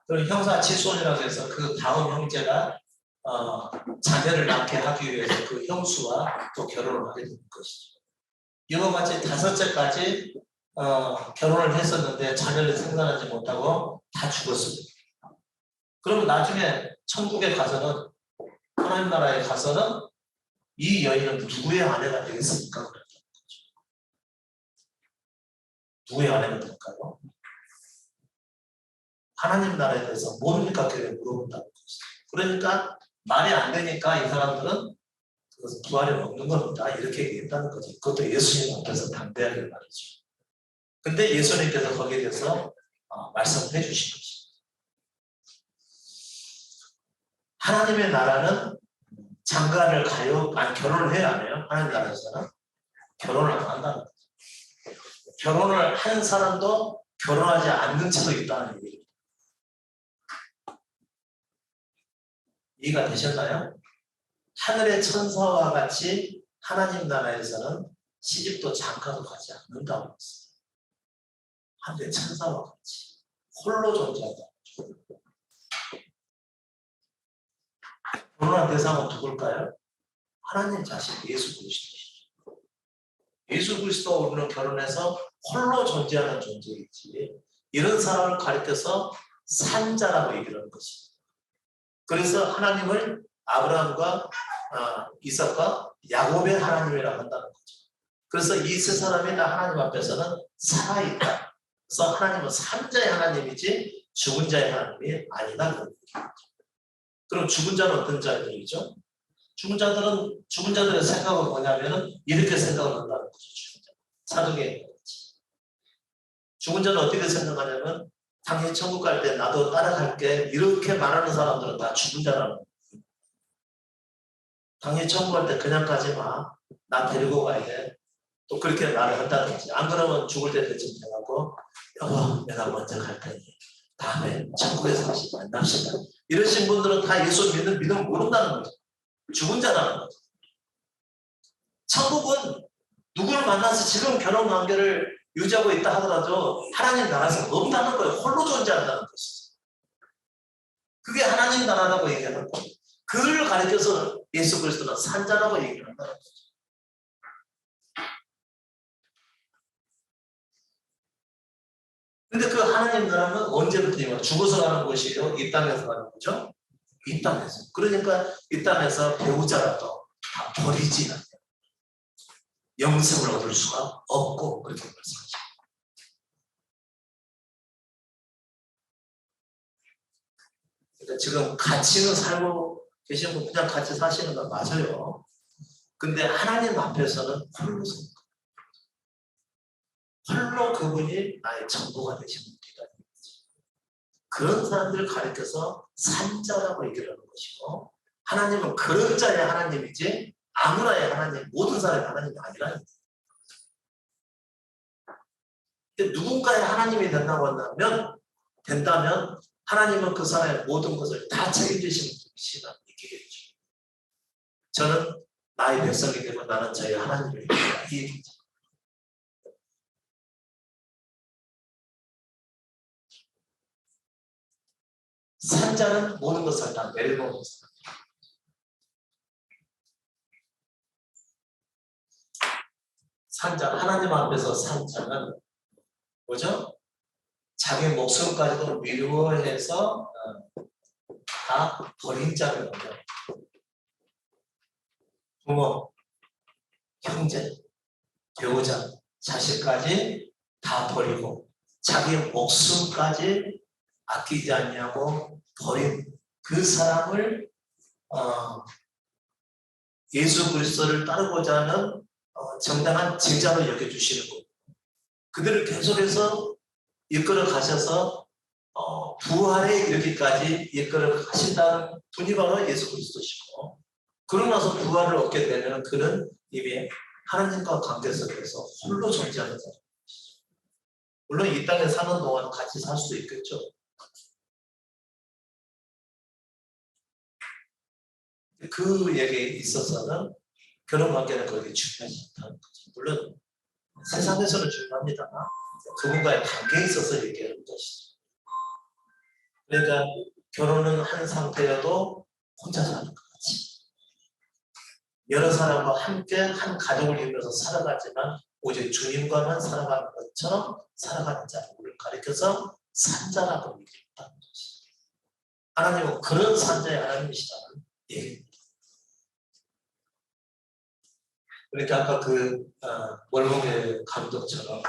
그리고 형사 칠손이라고 해서 그 다음 형제가 자녀를 낳게 하기 위해서 그 형수와 또 결혼을 하게 된 것이죠. 이와 같이 다섯째까지 결혼을 했었는데 자녀를 생산하지 못하고 다 죽었습니다. 그러면 나중에 천국에 가서는 하나님 나라에 가서는 이 여인은 누구의 아내가 되겠습니까? 누구의 아내가 될까요? 하나님 나라에 대해서 모르니까 그렇게 물어본다는 거죠. 그러니까 말이 안 되니까 이 사람들은 그것은 부활이 없는 겁니다. 이렇게 얘기했다는 거죠. 그것도 예수님 앞에서 담대하게 말이죠. 근데 예수님께서 거기에 대해서 말씀해 주신 것입니다. 하나님의 나라는 장가를 가요? 아니 결혼을 해야 하네요. 하나님 나라에서는 결혼을 안 한다는 거죠. 결혼을 한 사람도 결혼하지 않는 채도 있다는 얘기예요. 이해가 되셨나요? 하늘의 천사와 같이 하나님 나라에서는 시집도 장가도 가지 않는다고 했어요. 하늘의 천사와 같이 홀로 존재한다. 결혼한 대상은 누굴까요? 하나님 자신 예수 그리스도시죠. 예수 그리스도와 우리는 결혼해서 홀로 존재하는 존재이지 이런 사람을 가리켜서 산자라고 얘기를 하는 것입니다. 그래서 하나님을 아브라함과 이삭과 야곱의 하나님이라고 한다는 거죠. 그래서 이 세 사람이 다 하나님 앞에서는 살아있다. 그래서 하나님은 산자의 하나님이지 죽은 자의 하나님이 아니다. 그런 얘기죠. 그럼 죽은 자는 어떤 자들이죠? 죽은 자들의 생각은 뭐냐면은 이렇게 생각을 한다는 거죠. 죽은 자. 사도계에 죽은 자는 어떻게 생각하냐면 당연히 천국 갈 때 나도 따라갈게 이렇게 말하는 사람들은 다 죽은 자라는 거예요. 당연히 천국 갈 때 그냥 가지 마. 나 데리고 가야 돼. 또 그렇게 말을 한다는 거지. 안 그러면 죽을 때 되쯤 돼갖고 여보 내가 먼저 갈 테니 다음에 천국에서 다시 만납시다. 이러신 분들은 다 예수 믿으면 모른다는 거죠. 죽은 자라는 거죠. 천국은 누구를 만나서 지금 결혼 관계를 유지하고 있다 하더라도 하나님 나라에서 없다는 거예요. 홀로 존재한다는 것이죠. 그게 하나님 나라라고 얘기하는 거예요. 그를 가리켜서 예수 그리스도는 산자라고 얘기를 한다는 거죠. 근데 그 하나님 나라는 언제부터 죽어서 가는 것이에요? 이 땅에서 가는 거죠? 이 땅에서. 그러니까 이 땅에서 배우자라도 다 버리지 않아요. 영생을 얻을 수가 없고 그렇게 말씀하죠. 그러니까 지금 같이는 살고 계신 분 그냥 같이 사시는 건 맞아요. 근데 하나님 앞에서는 홀로 섭니다. 홀로 그분이 나의 전부가 되신 분이다. 그런 사람들을 가리켜서 산자라고 얘기를 하는 것이고 하나님은 그런 자의 하나님이지 아무나의 하나님, 모든 사람의 하나님이 아니라는 거예요. 누군가의 하나님이 된다면 하나님은 그 사람의 모든 것을 다 책임지시는 분이시다. 얘기겠죠. 저는 나의 백성이 되고 나는 저의 하나님을 믿는다. 이 얘기죠. 산자는 모든 것을 다 내려놓는 사람. 산자, 하나님 앞에서 산자는 뭐죠? 자기 목숨까지도 미루어해서 다 버린 자를 거죠. 부모, 형제, 배우자, 자식까지 다 버리고 자기 목숨까지 아끼지 않냐고 버린 그 사람을 예수 그리스도를 따르고자 하는 정당한 제자로 여겨주시는 거예요. 그들을 계속해서 이끌어 가셔서 부활에 이르기까지 이끌어 가신다는 분이 바로 예수 그리스도시고 그러고 나서 부활을 얻게 되면 그는 이미 하나님과 관계 속에서 홀로 존재하는 사람. 물론 이 땅에 사는 동안 같이 살 수도 있겠죠. 그 얘기에 있어서는 결혼 관계는 그렇게 중요하지 않다는 거죠. 물론 세상에서는 중요합니다. 그분과의 관계에 있어서 얘기하는 것이죠. 그러니까 결혼은 한 상태여도 혼자 사는 것 같이 여러 사람과 함께 한 가족을 이루면서 살아가지만 오직 주님과만 살아가는 것처럼 살아가는 자를 가리켜서 산자라고 얘기했다는 것이죠. 하나님은 그런 산자의 하나님이시다는 얘기입니다. 그러니까 아까 그 월봉의 감독처럼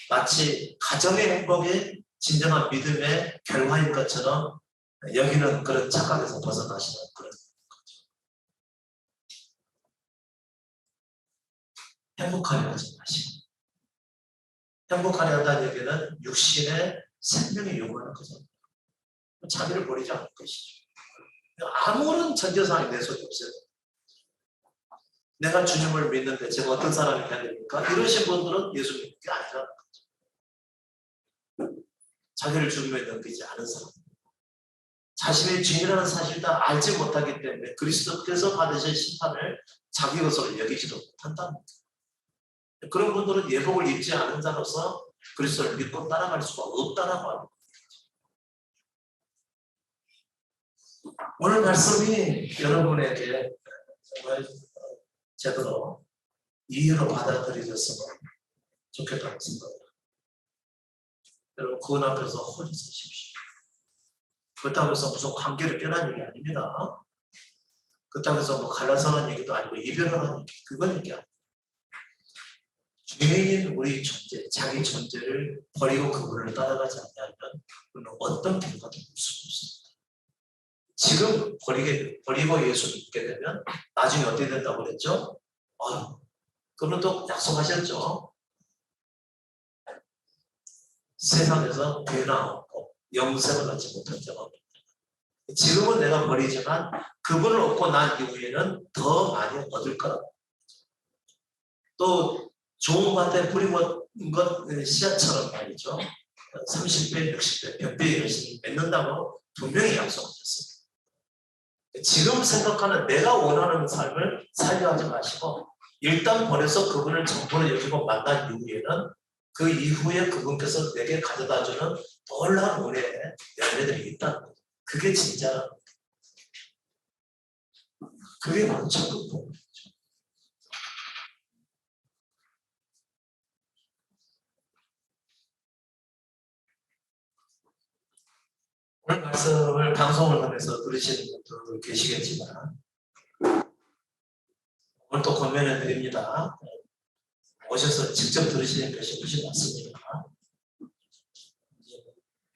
마치 가정의 행복이 진정한 믿음의 결과인 것처럼 여기는 그런 착각에서 벗어나시는 그런 거죠. 행복하려 하지 마시고 행복하려 한다는 얘기는 육신의 생명이 요구하는 거죠. 자기를 버리지 않을 것이죠. 아무런 전제사항이 내 속에 없어요. 내가 주님을 믿는데 제가 어떤 사람이 돼야 됩니까? 이러신 분들은 예수 믿는 게 아니라는 거죠. 자기를 죽음에 넘기지 않은 사람. 자신의 죄라는 사실을 다 알지 못하기 때문에 그리스도께서 받으신 심판을 자기 것으로 여기지도 못한다는 거죠. 그런 분들은 예복을 입지 않은 자로서 그리스도를 믿고 따라갈 수가 없다라고 하는 거죠. 오늘 말씀이 여러분에게 정말 제대로 이해로 받아들여졌으면 좋겠다고 생각합니다. 여러분 그분 앞에서 홀리 서십시오. 그렇다고 해서 무슨 관계를 깨는 얘기 아닙니다. 그렇다고 해서 뭐 갈라서는 얘기도 아니고 이별을 하는 얘기 그건 얘기 아닙니다. 죄인 우리 존재, 자기 존재를 버리고 그분을 따라가지 않으면 그는 어떤 결과도 볼 수 없습니다. 지금 버리고 예수 믿게 되면 나중에 어떻게 된다고 그랬죠? 그분은 또 약속하셨죠. 세상에서 변화 없고 영생을 얻지 못한 자가 없다. 지금은 내가 버리지만 그분을 얻고 난 이후에는 더 많이 얻을 거라고. 또 좋은 밭에 뿌리고 것 씨앗처럼 말이죠. 30배, 60배, 100배 열심히 맺는다고 분명히 약속하셨습니다. 지금 생각하는 내가 원하는 삶을 살려 하지 마시고 일단 버려서 그분을 정보로 여기고 만난 이후에는 그 이후에 그분께서 내게 가져다주는 놀라운 은혜의 열매들이 있다는 거예요. 그게 진짜 그게 바로 천국 복음이죠. 오늘 말씀을 방송을 하면서 들으시는 분들 계시겠지만 오늘 또 권면해 드립니다. 오셔서 직접 들으시는 것이 훨씬 낫습니다.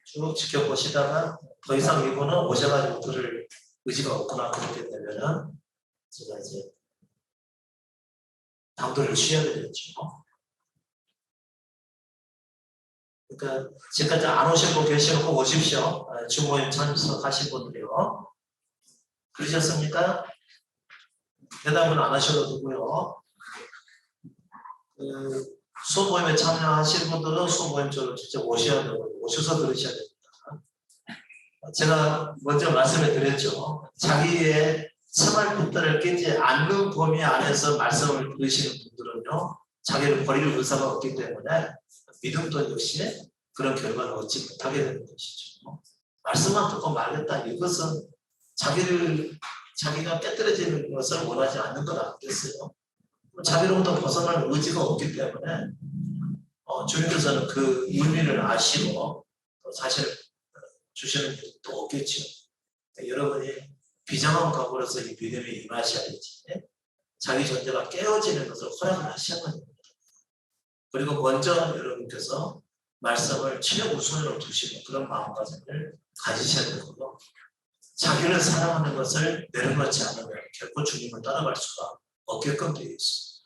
쭉 지켜보시다가 더 이상 이분은 오셔가지고 들을 의지가 없구나 그렇게 되면은 제가 이제 당도를 취해드렸죠. 그러니까 지금까지 안 오신 분 계시면 꼭 오십시오. 주모임 참석하신 분들이요. 그러셨습니까? 대답은 안 하셔도 되고요. 수업 모임에 참여하신 분들은 수업 모임 쪽으로 직접 오셔야 되고 오셔서 들으셔야 됩니다. 제가 먼저 말씀해 드렸죠. 자기의 생활 빈도를 깨지 않는 범위 안에서 말씀을 들으시는 분들은요. 자기를 버릴 의사가 없기 때문에 믿음도 역시 그런 결과를 얻지 못하게 되는 것이죠. 말씀만 듣고 말겠다. 이것은 자기가 깨뜨려지는 것을 원하지 않는 건 아니겠어요. 자기로부터 벗어날 의지가 없기 때문에 주님께서는 그 의미를 아시고 사실 주시는 일도 없겠죠. 여러분이 비장한 각오로서 이 믿음에 임하셔야지 자기 존재가 깨어지는 것을 허락을 하셔야 됩니다. 그리고 먼저 여러분께서 말씀을 최우선으로 두시고 그런 마음가짐을 가지셔야 되고 자기를 사랑하는 것을 내려놓지 않으면 결코 주님을 따라갈 수가 없게끔 되어 있습니다.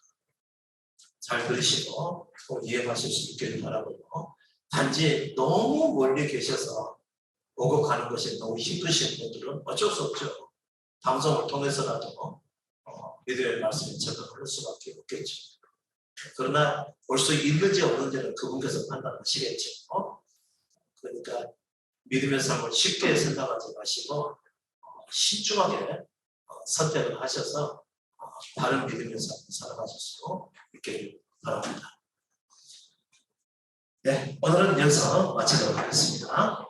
잘 들으시고 꼭 이해하실 수 있기를 바라고요. 단지 너무 멀리 계셔서 오고 가는 것이 너무 힘드신 분들은 어쩔 수 없죠. 방송을 통해서라도 믿음의 말씀이 적용할 수밖에 없겠죠. 그러나 올 수 있는지 없는지는 그분께서 판단하시겠죠. 그러니까 믿음의 삶을 쉽게 생각하지 마시고 신중하게 선택을 하셔서 바른 믿음의 삶을 살아가실 수 있기를 바랍니다. 네, 오늘은 여기서 마치도록 하겠습니다.